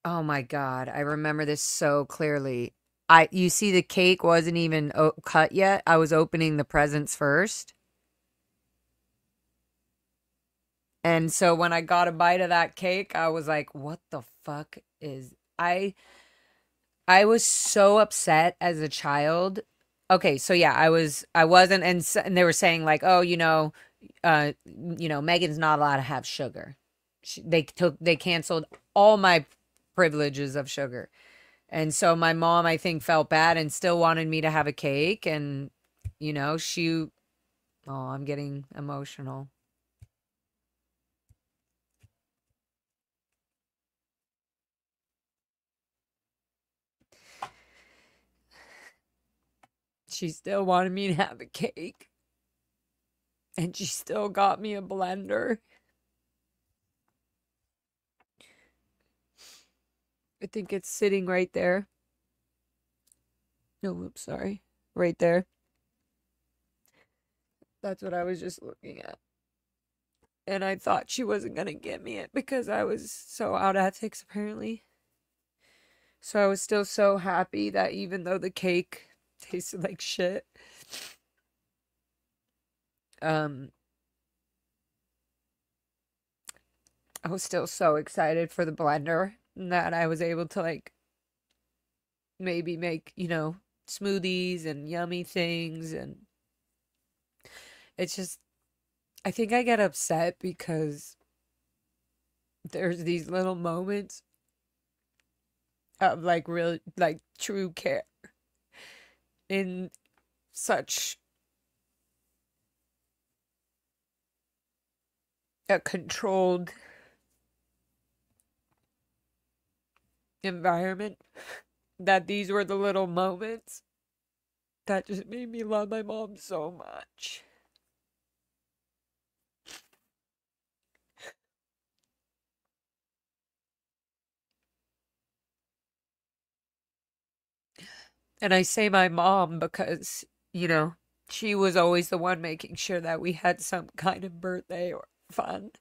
oh my God, I remember this so clearly. You see the cake wasn't even cut yet. I was opening the presents first. And so when I got a bite of that cake, I was like, what the fuck is I was so upset as a child Okay, so yeah, I wasn't, and they were saying like, oh, Megan's not allowed to have sugar. They canceled all my privileges of sugar. And so my mom, I think, felt bad and still wanted me to have a cake. And, she, oh, I'm getting emotional. She still wanted me to have a cake. And she still got me a blender. I think it's sitting right there. No, oops, sorry. Right there. That's what I was just looking at. And I thought she wasn't going to give me it because I was so out of ethics, apparently. So I was still so happy that even though the cake tasted like shit, um, I was still so excited for the blender that I was able to like maybe make, smoothies and yummy things. And it's just, I think I get upset because there's these little moments of like real, like true care in such a controlled environment, that these were the little moments that just made me love my mom so much. And I say my mom because, she was always the one making sure that we had some kind of birthday or fun.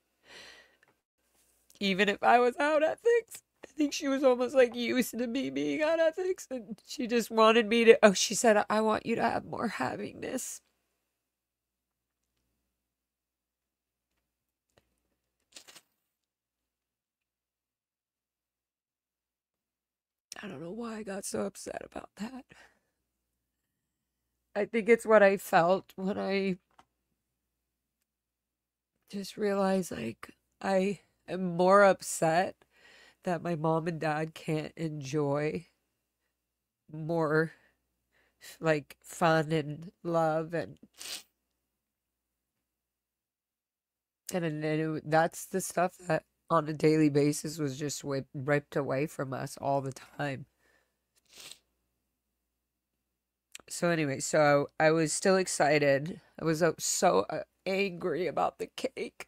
Even if I was out at things. I think she was almost like used to me being out at things. And she just wanted me to, oh, she said, I want you to have more happiness. I don't know why I got so upset about that. I think it's what I felt when I just realized like I am more upset that my mom and dad can't enjoy more like fun and love that's the stuff that on a daily basis was just ripped away from us all the time. So anyway, so I was still excited. I was so angry about the cake.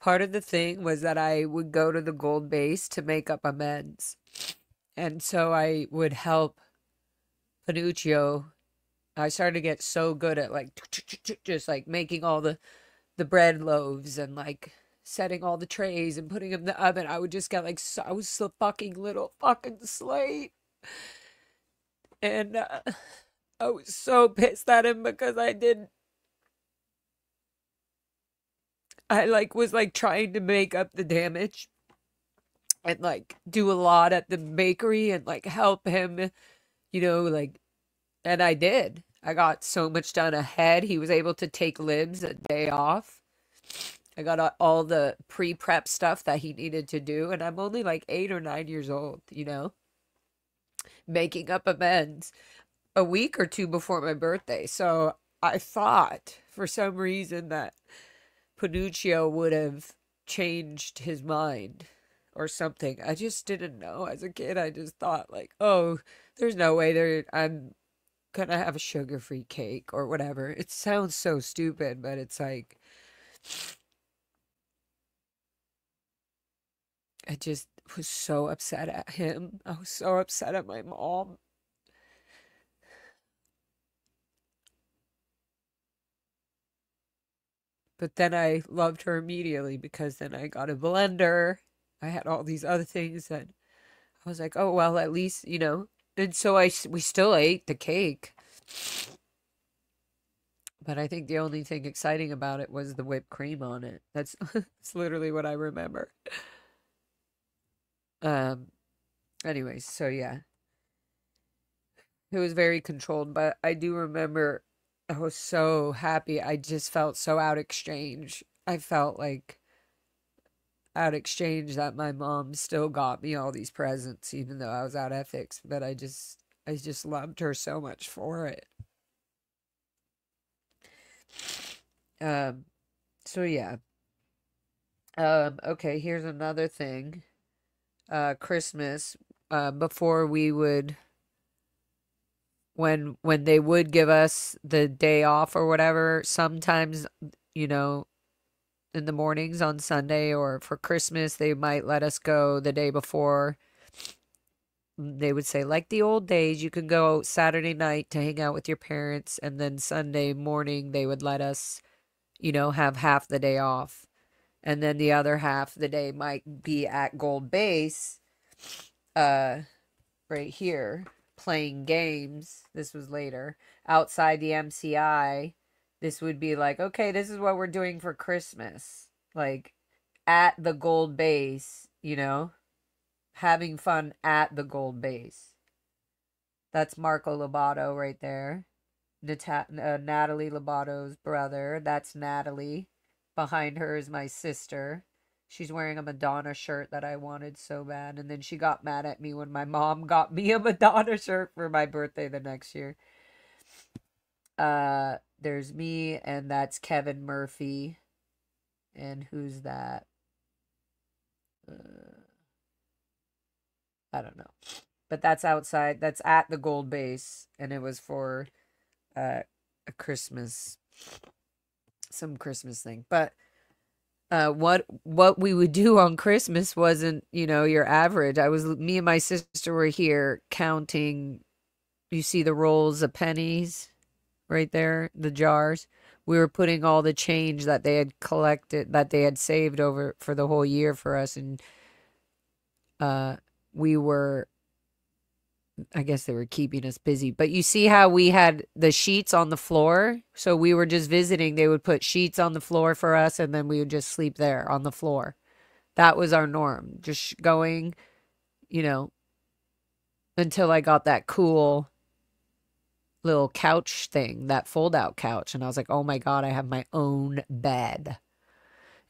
Part of the thing was that I would go to the gold base to make up amends. And so I would help Panuccio. I started to get so good at like just like making all the bread loaves and like setting all the trays and putting them in the oven. I would just get like I was so fucking little fucking slave. And I was so pissed at him because I like was like trying to make up the damage and like do a lot at the bakery and like help him, like, and I did. I got so much done ahead. He was able to take libs a day off. I got all the pre-prep stuff that he needed to do, and I'm only like 8 or 9 years old, making up amends a week or two before my birthday. So I thought for some reason that Panuccio would have changed his mind or something. I just didn't know. As a kid, I just thought like, oh, there's no way I'm gonna have a sugar-free cake or whatever. It sounds so stupid, but it's like I just was so upset at him. I was so upset at my mom. But then I loved her immediately because then I got a blender. I had all these other things that I was like, oh, well, at least, And so we still ate the cake. But I think the only thing exciting about it was the whipped cream on it. That's literally what I remember. Um, anyways, so yeah, it was very controlled, but I do remember I was so happy. I just felt so out exchange. I felt like out exchange that my mom still got me all these presents, even though I was out ethics, but I just loved her so much for it. Um, so yeah. Okay, here's another thing. Christmas, before we would when they would give us the day off or whatever, sometimes, you know, in the mornings on Sunday or for Christmas, they might let us go the day before. They would say, like the old days, you can go Saturday night to hang out with your parents, and then Sunday morning they would let us, have half the day off. And then the other half of the day might be at Gold Base, uh, right here, playing games. This was later. Outside the MCI, this would be like, okay, this is what we're doing for Christmas. Like, at the Gold Base, having fun at the Gold Base. That's Marco Lobato right there. Natalie Lobato's brother. That's Natalie. Behind her is my sister. She's wearing a Madonna shirt that I wanted so bad. And then she got mad at me when my mom got me a Madonna shirt for my birthday the next year. There's me, and that's Kevin Murphy. And who's that? I don't know. But that's outside. That's at the Gold Base. And it was for a Christmas, some Christmas thing. But what we would do on Christmas wasn't, your average. Me and my sister were here counting. You see the rolls of pennies right there, the jars. We were putting all the change that they had collected, that they had saved over for the whole year for us, and we were, I guess they were keeping us busy. But you see how we had the sheets on the floor? So we were just visiting. They would put sheets on the floor for us, and then we would just sleep there on the floor. That was our norm. Just going, until I got that cool little couch thing, that fold-out couch. And I was like, oh my God, I have my own bed.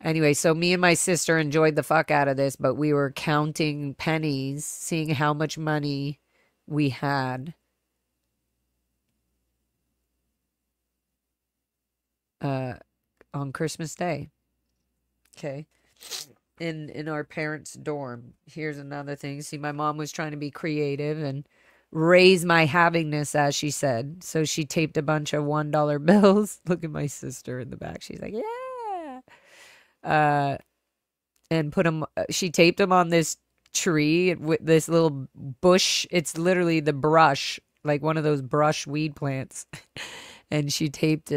Anyway, so me and my sister enjoyed the fuck out of this, but we were counting pennies, seeing how much money we had on Christmas Day. Okay. In our parents' dorm. Here's another thing. See, my mom was trying to be creative and raise my havingness, as she said. So she taped a bunch of $1 bills. Look at my sister in the back. She's like, yeah. And she taped them on this tree with this little bush. It's literally the brush, like one of those brush weed plants. And she taped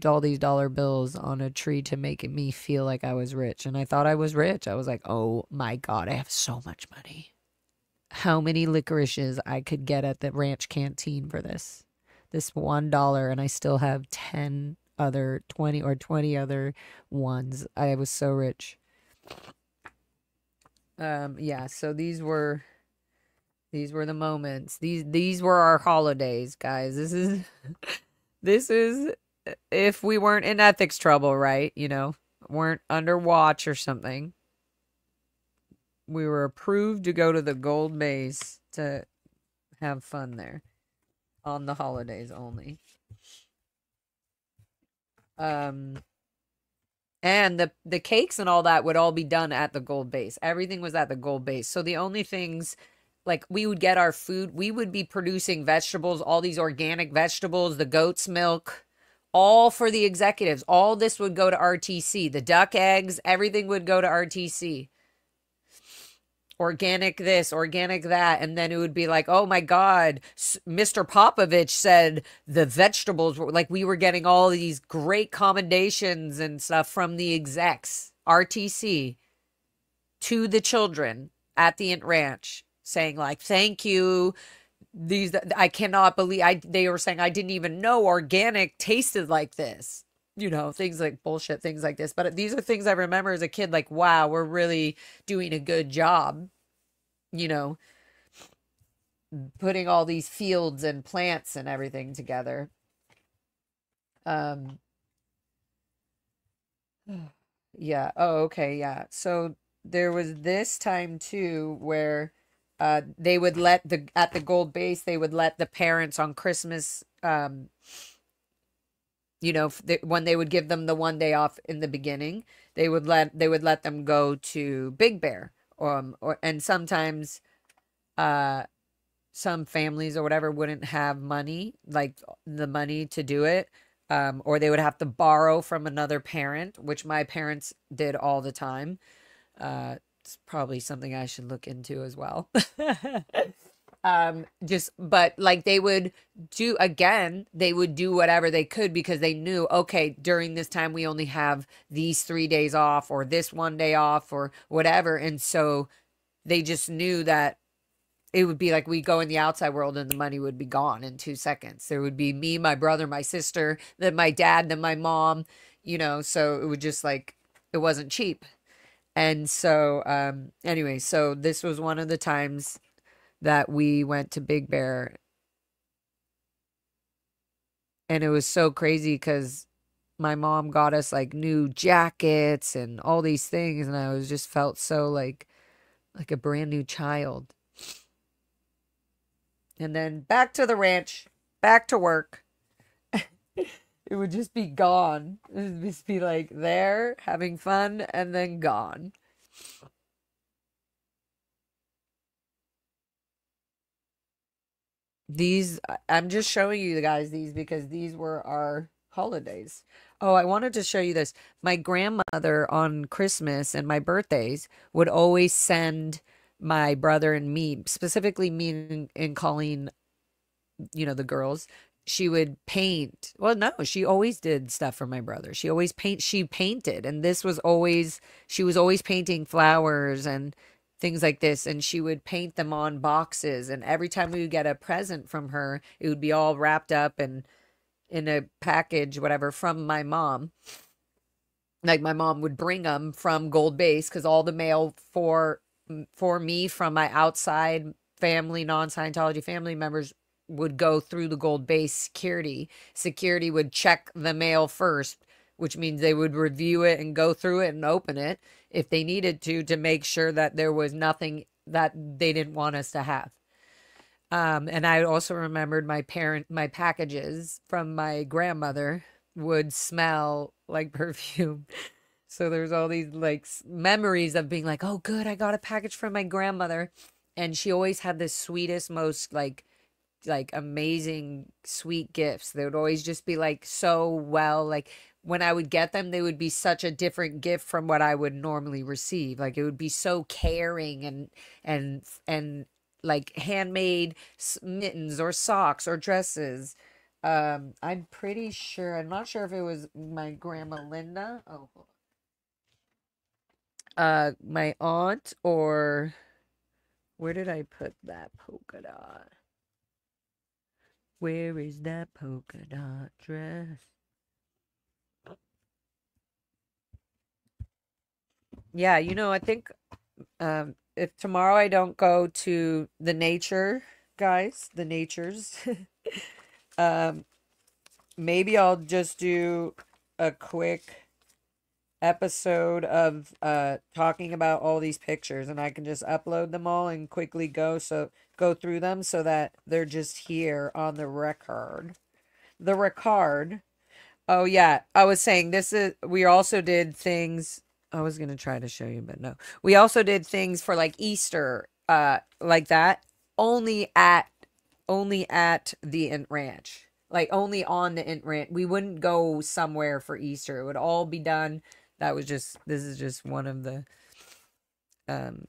all these dollar bills on a tree to make me feel like I was rich. And I thought I was rich. I was like, oh my God, I have so much money. How many licorices I could get at the ranch canteen for this $1, and I still have 20 other ones. I was so rich. Yeah, so these were the moments. These were our holidays, guys. This is if we weren't in ethics trouble, right? Weren't under watch or something. We were approved to go to the Gold Base to have fun there on the holidays only. And the cakes and all that would all be done at the Gold Base. Everything was at the Gold Base. So the only things, like, we would get our food, we would be producing vegetables, all these organic vegetables, the goat's milk, all for the executives. All this would go to RTC. The duck eggs, everything would go to RTC. Organic this, organic that. And then it would be like, oh my God, Mr. Popovich said the vegetables were like, we were getting all these great commendations and stuff from the execs, RTC, to the children at the Int Ranch, saying like, thank you. these, I cannot believe they were saying I didn't even know organic tasted like this. You know, things like bullshit, things like this. But these are things I remember as a kid, like, wow, we're really doing a good job, you know, putting all these fields and plants and everything together. Um, yeah. Oh, okay. Yeah. So there was this time too where they would let at the gold base, they would let the parents on Christmas, you know, when they would give them the 1 day off in the beginning, they would let them go to Big Bear, or and sometimes uh some families or whatever wouldn't have money, like the money to do it, or they would have to borrow from another parent, which my parents did all the time. It's probably something I should look into as well. Just, but like they would do, again, they would do whatever they could because they knew, okay, during this time we only have these 3 days off or this 1 day off or whatever. And so they just knew that it would be like we go in the outside world and the money would be gone in 2 seconds. There would be me, my brother, my sister, then my dad, then my mom, you know, so it would just like, it wasn't cheap. And so, anyway, so this was one of the times that we went to Big Bear, and it was so crazy because my mom got us like new jackets and all these things, and I was just felt so like a brand new child. And then back to the ranch, back to work. It would just be gone. It would just be like there having fun and then gone. These, I'm just showing you guys these because these were our holidays. Oh, I wanted to show you this. My grandmother on Christmas and my birthdays would always send my brother and me, specifically me and Colleen, you know, the girls. She would paint. Well, no, she always did stuff for my brother. She painted, and this was always, she was always painting flowers and things like this, and she would paint them on boxes, and every time we would get a present from her, it would be all wrapped up and in a package, whatever, from my mom. Like my mom would bring them from Gold Base because all the mail for me from my outside family, non-Scientology family members would go through the Gold Base security. Security would check the mail first, which means they would review it and go through it and open it if they needed to make sure that there was nothing that they didn't want us to have. And I also remembered my packages from my grandmother would smell like perfume. So there's all these like memories of being like, oh, good, I got a package from my grandmother. And she always had the sweetest, most like amazing sweet gifts. They would always just be like so well, like when I would get them, they would be such a different gift from what I would normally receive. Like it would be so caring and like handmade mittens or socks or dresses. I'm pretty sure, I'm not sure if it was my grandma Linda. Oh, my aunt, or where did I put that polka dot? Where is that polka dot dress? Yeah, you know, I think if tomorrow I don't go to the nature, guys, the natures, um, maybe I'll just do a quick episode of talking about all these pictures, and I can just upload them all and quickly go through them so that they're just here on the record. The record. Oh yeah, I was saying this is, we also did things, I was gonna try to show you, but no. We also did things for like Easter, like that, only at only at the Int Ranch. Like only on the Int Ranch. We wouldn't go somewhere for Easter. It would all be done. That was just, this is just one of the um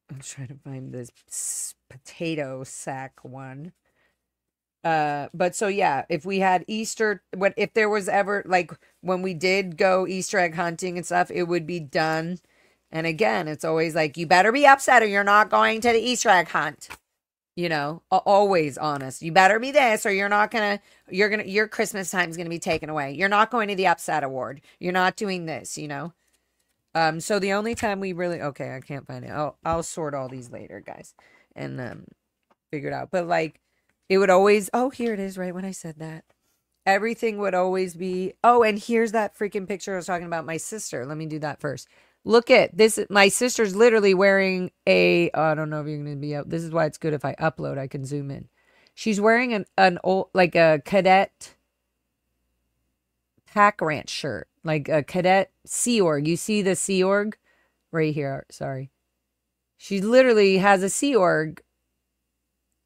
I'm trying to find this potato sack one. But so yeah, if we had Easter, what if there was ever like when we did go Easter egg hunting and stuff, it would be done And again, it's always like, you better be upset or you're not going to the Easter egg hunt. You know, always honest. You better be this or your Christmas time is going to be taken away. You're not going to the upset award. You're not doing this, you know? So the only time we really, okay, I can't find it. I'll sort all these later, guys, and figure it out. But like, it would always, oh, here it is, right when I said that. Everything would always be, oh, and here's that freaking picture I was talking about my sister. Let me do that first. Look at this. My sister's literally wearing I don't know if you're going to be out. This is why it's good if I upload, I can zoom in. She's wearing an old, like a cadet pack ranch shirt, like a cadet Sea Org. You see the Sea Org right here. Sorry. She literally has a Sea Org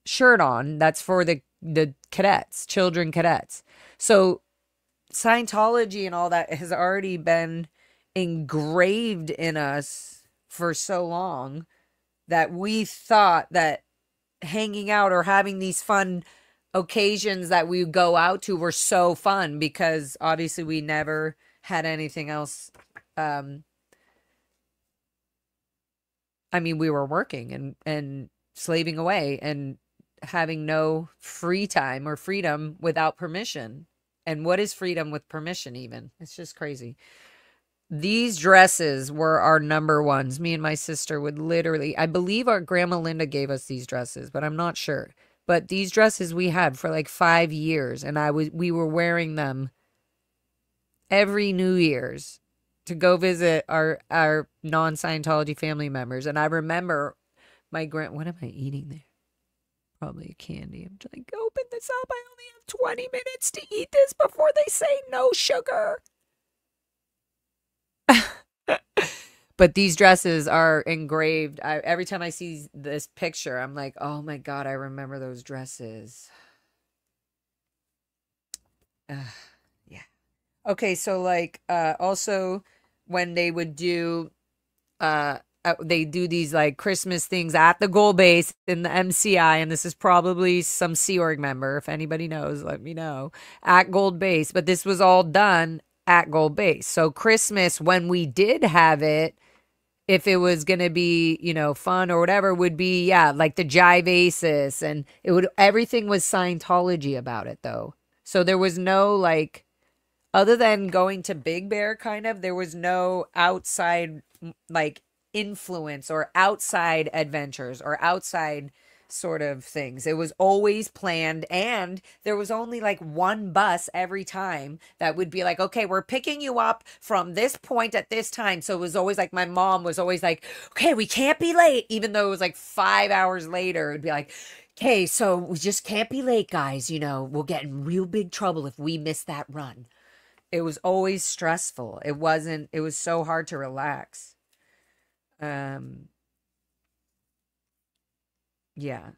shirt on. That's for the cadets, children cadets. So Scientology and all that has already been engraved in us for so long that we thought that hanging out or having these fun occasions that we go out to were so fun, because obviously we never had anything else. I mean, we were working and slaving away and having no free time or freedom without permission. And what is freedom with permission even? It's just crazy. These dresses were our number ones. Me and my sister would literally, I believe our grandma Linda gave us these dresses, but I'm not sure. But these dresses we had for like 5 years, and we were wearing them every New Year's to go visit our non-Scientology family members. And I remember what am I eating there? Probably candy. I'm just like, open this up. I only have 20 minutes to eat this before they say no sugar. But these dresses are engraved. Every time I see this picture, I'm like, oh my God, I remember those dresses. Yeah. Okay, so like also when they would do they do these like Christmas things at the Gold Base in the MCI, and this is probably some Sea Org member. If anybody knows, let me know. At Gold Base, but this was all done at Gold Base. So Christmas, when we did have it, if it was going to be, you know, fun or whatever, would be, yeah, like the Jive Aces, and everything was Scientology about it though. So there was no like, other than going to Big Bear kind of, there was no outside like influence or outside adventures or outside sort of things. It was always planned, and there was only like one bus every time that would be like, okay, we're picking you up from this point at this time. So it was always like, my mom was always like, okay, we can't be late, even though it was like 5 hours later. It'd be like, okay, so we just can't be late, guys. You know, we'll get in real big trouble if we miss that run. It was always stressful. It was so hard to relax. Yeah.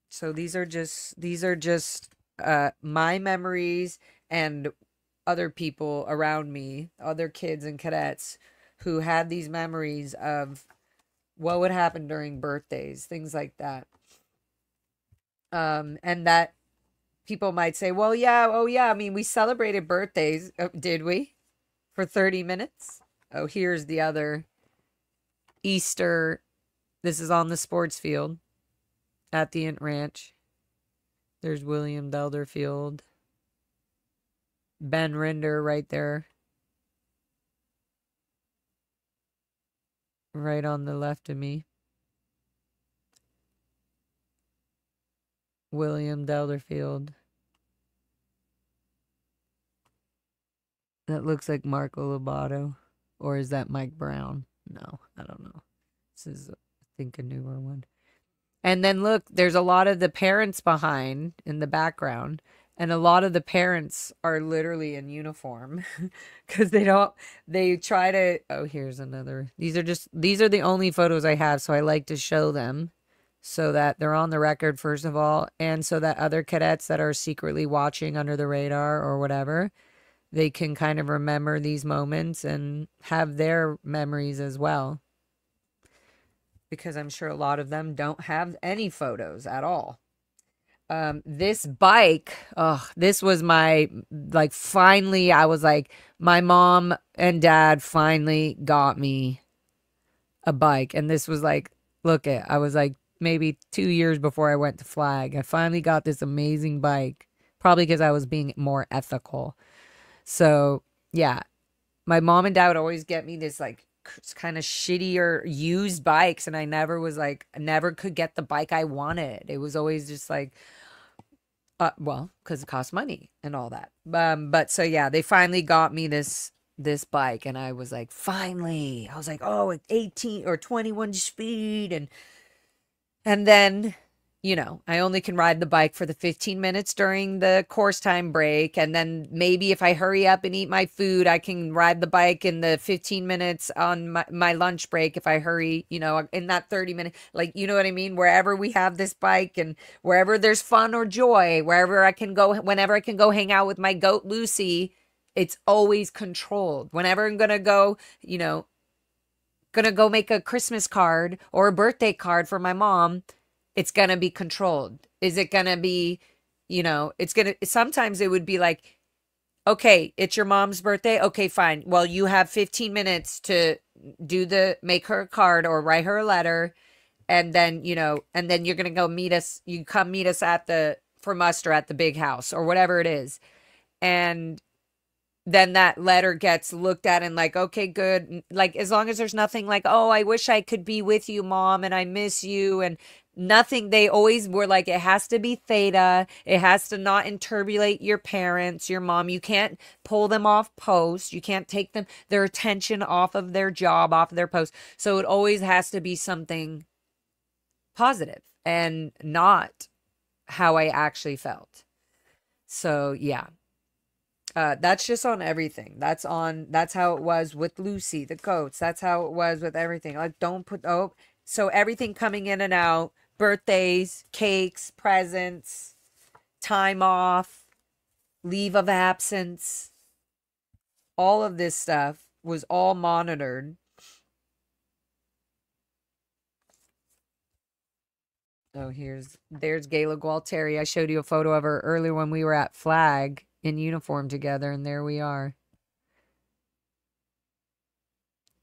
So these are just my memories and other people around me, other kids and cadets who had these memories of what would happen during birthdays, things like that. And that people might say, well, yeah, oh yeah, I mean, we celebrated birthdays. Oh, did we? For 30 minutes? Oh, here's the other Easter. This is on the sports field at the Int Ranch. There's William Delderfield. Ben Rinder right there. Right on the left of me. William Delderfield. That looks like Marco Lobato. Or is that Mike Brown? No, I don't know. This is, I think, a newer one. And then look, there's a lot of the parents behind in the background. And a lot of the parents are literally in uniform. Because they try to, oh, here's another. These are the only photos I have. So I like to show them so that they're on the record, first of all. And so that other cadets that are secretly watching under the radar or whatever, they can kind of remember these moments and have their memories as well. Because I'm sure a lot of them don't have any photos at all. This bike, oh, this was my, like, finally, I was like, my mom and dad finally got me a bike. And this was like, look at, I was like maybe 2 years before I went to Flag. I finally got this amazing bike, probably because I was being more ethical. So, yeah, my mom and dad would always get me this like kind of shittier used bikes, and I never was like, I never could get the bike I wanted. It was always just like, well, because it costs money and all that. But so yeah, they finally got me this bike, and I was like, finally, I was like, oh, it's 18 or 21 speed, and then, I only can ride the bike for the 15 minutes during the course time break. And then maybe if I hurry up and eat my food, I can ride the bike in the 15 minutes on my lunch break if I hurry, in that 30 minute, like, you know what I mean? Wherever we have this bike and wherever there's fun or joy, wherever I can go, whenever I can go hang out with my goat Lucy, it's always controlled. Whenever I'm gonna go make a Christmas card or a birthday card for my mom, it's going to be controlled. Is it going to be, sometimes it would be like, okay, it's your mom's birthday. Okay, fine. Well, you have 15 minutes to make her a card or write her a letter. And then, and then you're going to go meet us. You come meet us for muster at the big house or whatever it is. And then that letter gets looked at and like, okay, good. Like, as long as there's nothing like, oh, I wish I could be with you, mom, and I miss you, and nothing. They always were like, it has to be theta. It has to not interbulate your parents, your mom. You can't pull them off post. You can't take their attention off of their job, off of their post. So it always has to be something positive and not how I actually felt. So yeah. That's just on everything. That's how it was with Lucy, the goats. That's how it was with everything. Like, so everything coming in and out, birthdays, cakes, presents, time off, leave of absence, all of this stuff was all monitored. Oh, there's Gayla Gualteri. I showed you a photo of her earlier when we were at Flag in uniform together, and there we are.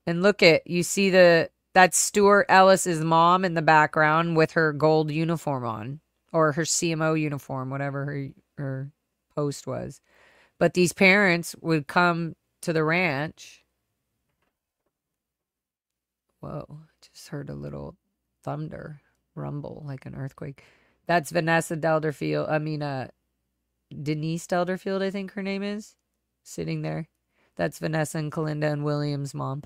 And you see that's Stuart Ellis's mom in the background with her gold uniform on, or her CMO uniform, whatever her post was. But these parents would come to the ranch. Whoa, just heard a little thunder rumble like an earthquake. That's Vanessa Delderfield. I mean, Denise Delderfield, I think her name is, sitting there. That's Vanessa and Kalinda and William's mom.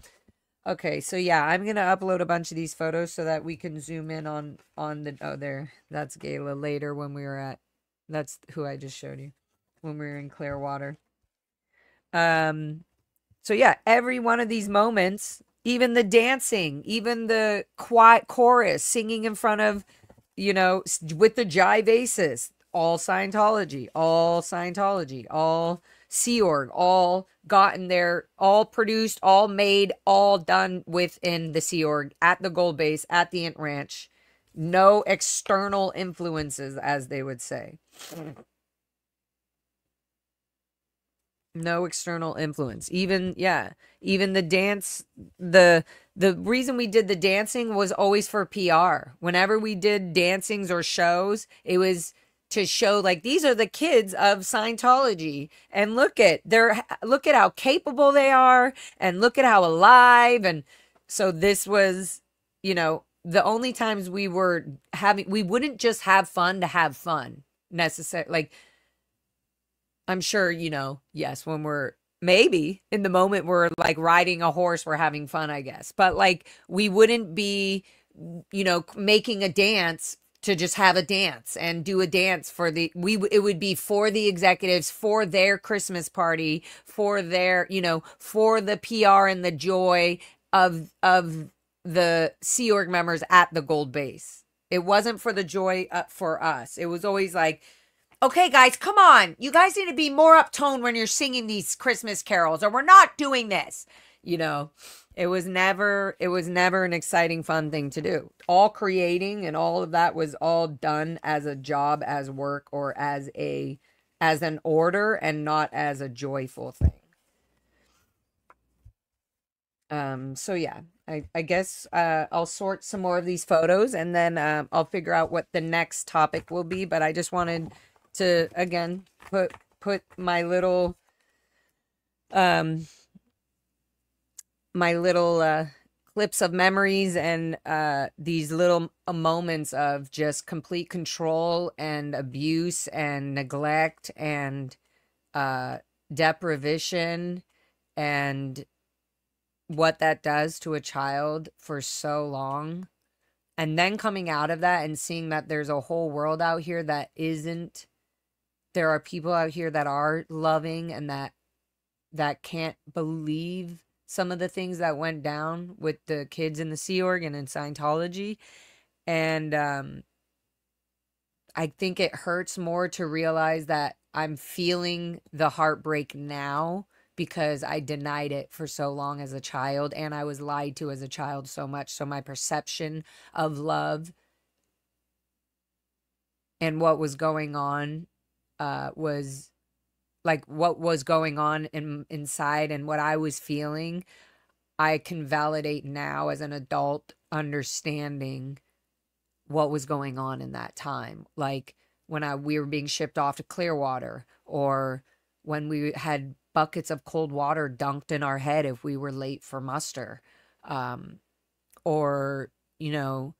Okay, so yeah, I'm going to upload a bunch of these photos so that we can zoom in on there. That's Gayla later when we were that's who I just showed you, when we were in Clearwater. So yeah, every one of these moments, even the dancing, even the quiet chorus, singing in front of, with the jive aces, all Scientology, all Sea Org, all gotten there, all produced, all made, all done within the Sea Org, at the Gold Base, at the Int Ranch. No external influences, as they would say. No external influence. Even the dance, the reason we did the dancing was always for PR. Whenever we did dancings or shows, it was to show, like, these are the kids of Scientology, and look at how capable they are, and look at how alive. And so this was, the only times we wouldn't just have fun to have fun necessarily. Like, I'm sure, yes, when we're maybe in the moment we're like riding a horse, we're having fun, I guess. But like, we wouldn't be, making a dance to just have a dance and do a dance it would be for the executives, for their Christmas party, for their, for the PR and the joy of the Sea Org members at the Gold Base. It wasn't for the joy for us. It was always like, okay, guys, come on. You guys need to be more uptone when you're singing these Christmas carols, or we're not doing this, It was never an exciting, fun thing to do. All creating and all of that was all done as a job, as work, or as an order, and not as a joyful thing. So yeah, I guess I'll sort some more of these photos, and then I'll figure out what the next topic will be. But I just wanted to again put um my little clips of memories, and these little moments of just complete control and abuse and neglect and uh deprivation, and what that does to a child for so long. And then coming out of that and seeing that there's a whole world out here that isn't, there are people out here that are loving, and that can't believe some of the things that went down with the kids in the Sea Org and in Scientology. And I think it hurts more to realize that I'm feeling the heartbreak now because I denied it for so long as a child, and I was lied to as a child so much. So my perception of love and what was going on was like what was going on inside, and what I was feeling, I can validate now as an adult, understanding what was going on in that time. Like when we were being shipped off to Clearwater, or when we had buckets of cold water dunked in our head if we were late for muster, um, or you know,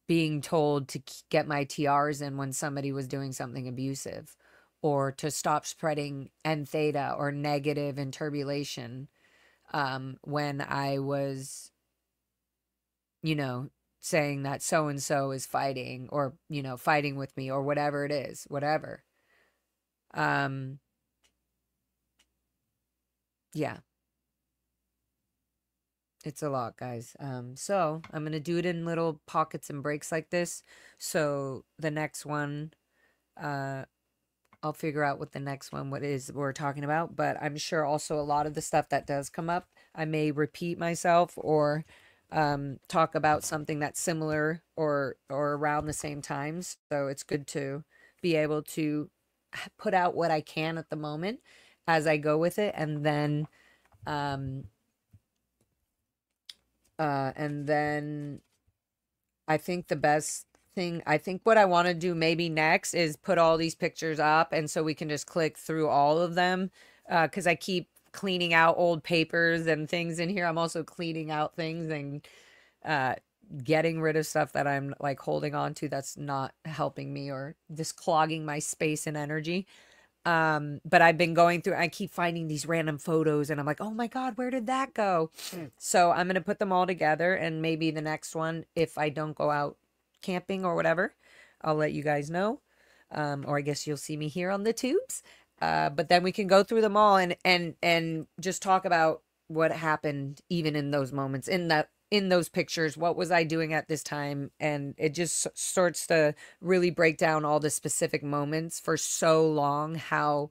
being told to get my TRs in when somebody was doing something abusive, or to stop spreading N theta or negative interbulation, when I was, you know, saying that so and so is fighting, or, you know, fighting with me, or whatever it is, whatever. Um, yeah, it's a lot, guys. So I'm gonna do it in little pockets and breaks like this. So the next one, uh, I'll figure out what the next one what is we're talking about, but I'm sure also a lot of the stuff that does come up, I may repeat myself, or talk about something that's similar, or around the same times. So it's good to be able to put out what I can at the moment as I go with it, um and then I think the best thing, I think what I want to do maybe next is put all these pictures up, and so we can just click through all of them, because I keep cleaning out old papers and things in here. I'm also cleaning out things, and uh, getting rid of stuff that I'm like holding on to that's not helping me, or just clogging my space and energy. But I've been going through, I keep finding these random photos, and I'm like, oh my God, where did that go? So I'm going to put them all together, and maybe the next one, if I don't go out camping or whatever, I'll let you guys know. Or I guess you'll see me here on the tubes. But then we can go through them all, and just talk about what happened even in those moments, in those pictures. What was I doing at this time? And it just starts to really break down all the specific moments for so long, how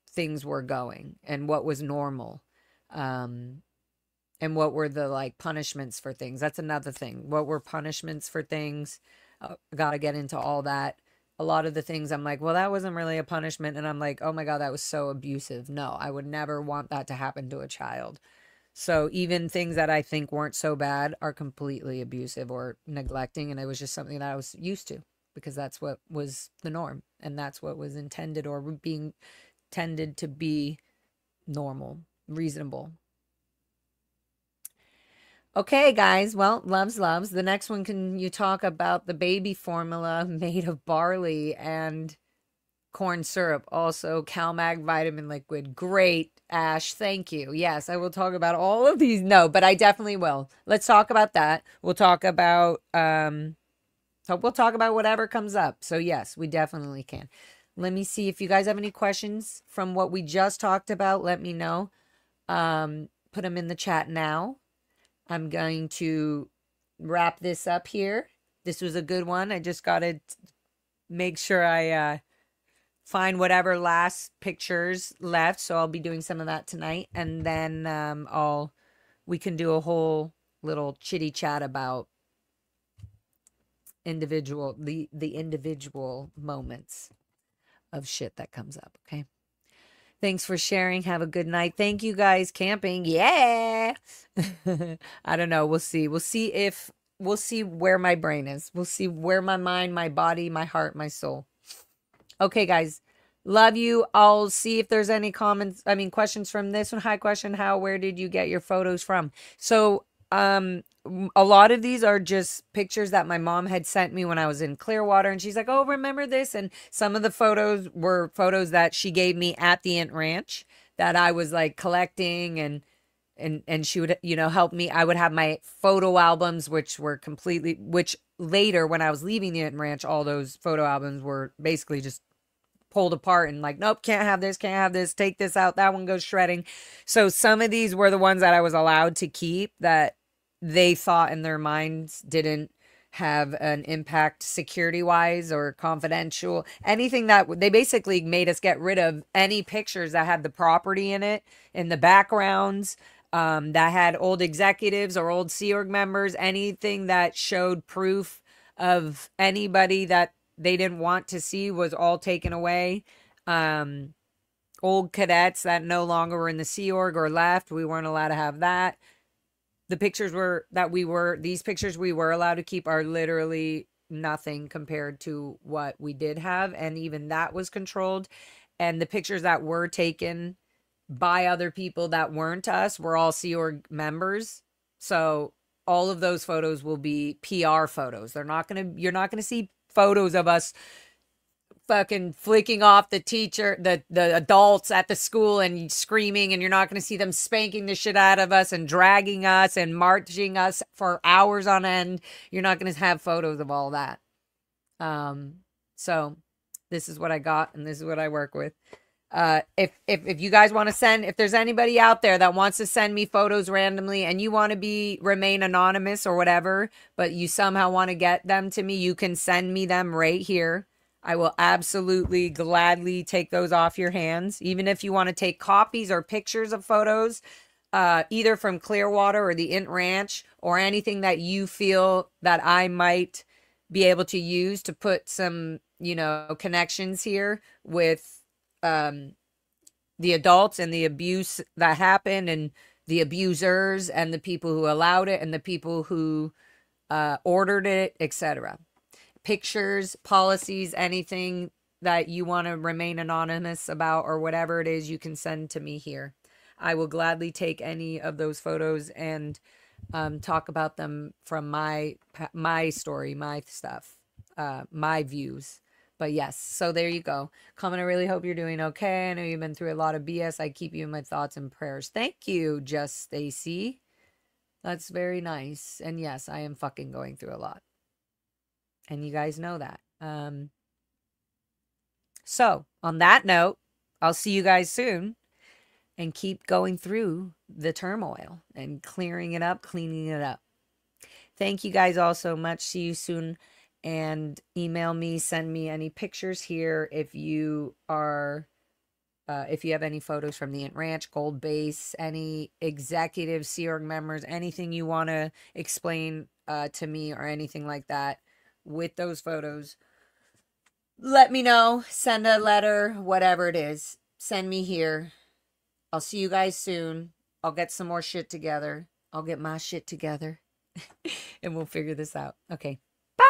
things were going, and what was normal. Um, and what were the like punishments for things. That's another thing. What were punishments for things? Gotta get into all that. A lot of the things I'm like, well, that wasn't really a punishment, and I'm like, oh my God, that was so abusive. No, I would never want that to happen to a child. So even things that I think weren't so bad are completely abusive or neglecting, and it was just something that I was used to, because that's what was the norm, and that's what was intended, or being tended to be normal, reasonable. Okay, guys. Well, loves, loves. The next one, can you talk about the baby formula made of barley and corn syrup? Also, CalMag vitamin liquid. Great, Ash. Thank you. Yes, I will talk about all of these. No, but I definitely will. Let's talk about that. We'll talk about we'll talk about whatever comes up. So yes, we definitely can. Let me see if you guys have any questions from what we just talked about. Let me know. Put them in the chat now. I'm going to wrap this up here. This was a good one. I just got to make sure I find whatever last pictures left. So I'll be doing some of that tonight. And then I'll we can do a whole little chitty chat about the individual moments of shit that comes up. Okay. Thanks for sharing. Have a good night. Thank you guys. Camping. Yeah. I don't know. We'll see. We'll see where my brain is. We'll see where my mind, my body, my heart, my soul. Okay, guys. Love you. I'll see if there's any questions from this one. Hi, question. Where did you get your photos from? So, a lot of these are just pictures that my mom had sent me when I was in Clearwater, and she's like, oh, remember this? And some of the photos were photos that she gave me at the Int Ranch that I was like collecting, and she would, help me. I would have my photo albums, which later when I was leaving the Int Ranch, all those photo albums were basically just pulled apart and like, nope, can't have this, take this out, that one goes shredding. So some of these were the ones that I was allowed to keep that they thought in their minds didn't have an impact security wise or confidential, anything that they basically made us get rid of any pictures that had the property in it, in the backgrounds, that had old executives or old Sea Org members, anything that showed proof of anybody that they didn't want to see was all taken away. Old cadets that no longer were in the Sea Org or left, we weren't allowed to have that. The pictures these pictures we were allowed to keep are literally nothing compared to what we did have. And even that was controlled. And the pictures that were taken by other people that weren't us were all Sea Org members. So all of those photos will be PR photos. You're not going to see photos of us fucking flicking off the teacher, the adults at the school and screaming, and you're not going to see them spanking the shit out of us and dragging us and marching us for hours on end. You're not going to have photos of all that. So this is what I got, and this is what I work with. If you guys want to if there's anybody out there that wants to send me photos randomly and you want to remain anonymous or whatever, but you somehow want to get them to me, you can send me them right here. I will absolutely gladly take those off your hands. Even if you want to take copies or pictures of photos, either from Clearwater or the Int Ranch or anything that you feel that I might be able to use to put some, connections here with the adults and the abuse that happened and the abusers and the people who allowed it and the people who ordered it, etc. Pictures, policies, anything that you want to remain anonymous about or whatever it is, you can send to me here. I will gladly take any of those photos and talk about them from my story, my stuff, my views. But yes, so there you go. Comment, I really hope you're doing okay. I know you've been through a lot of BS. I keep you in my thoughts and prayers. Thank you, Just Stacy. That's very nice. And yes, I am fucking going through a lot. And you guys know that. So on that note, I'll see you guys soon and keep going through the turmoil and clearing it up, cleaning it up. Thank you guys all so much. See you soon. And email me, send me any pictures here if you have any photos from the Int Ranch, Gold Base, any executive Sea Org members, anything you want to explain to me or anything like that with those photos, let me know. Send a letter, whatever it is. Send me here. I'll see you guys soon. I'll get some more shit together. I'll get my shit together. And we'll figure this out. Okay. Bye.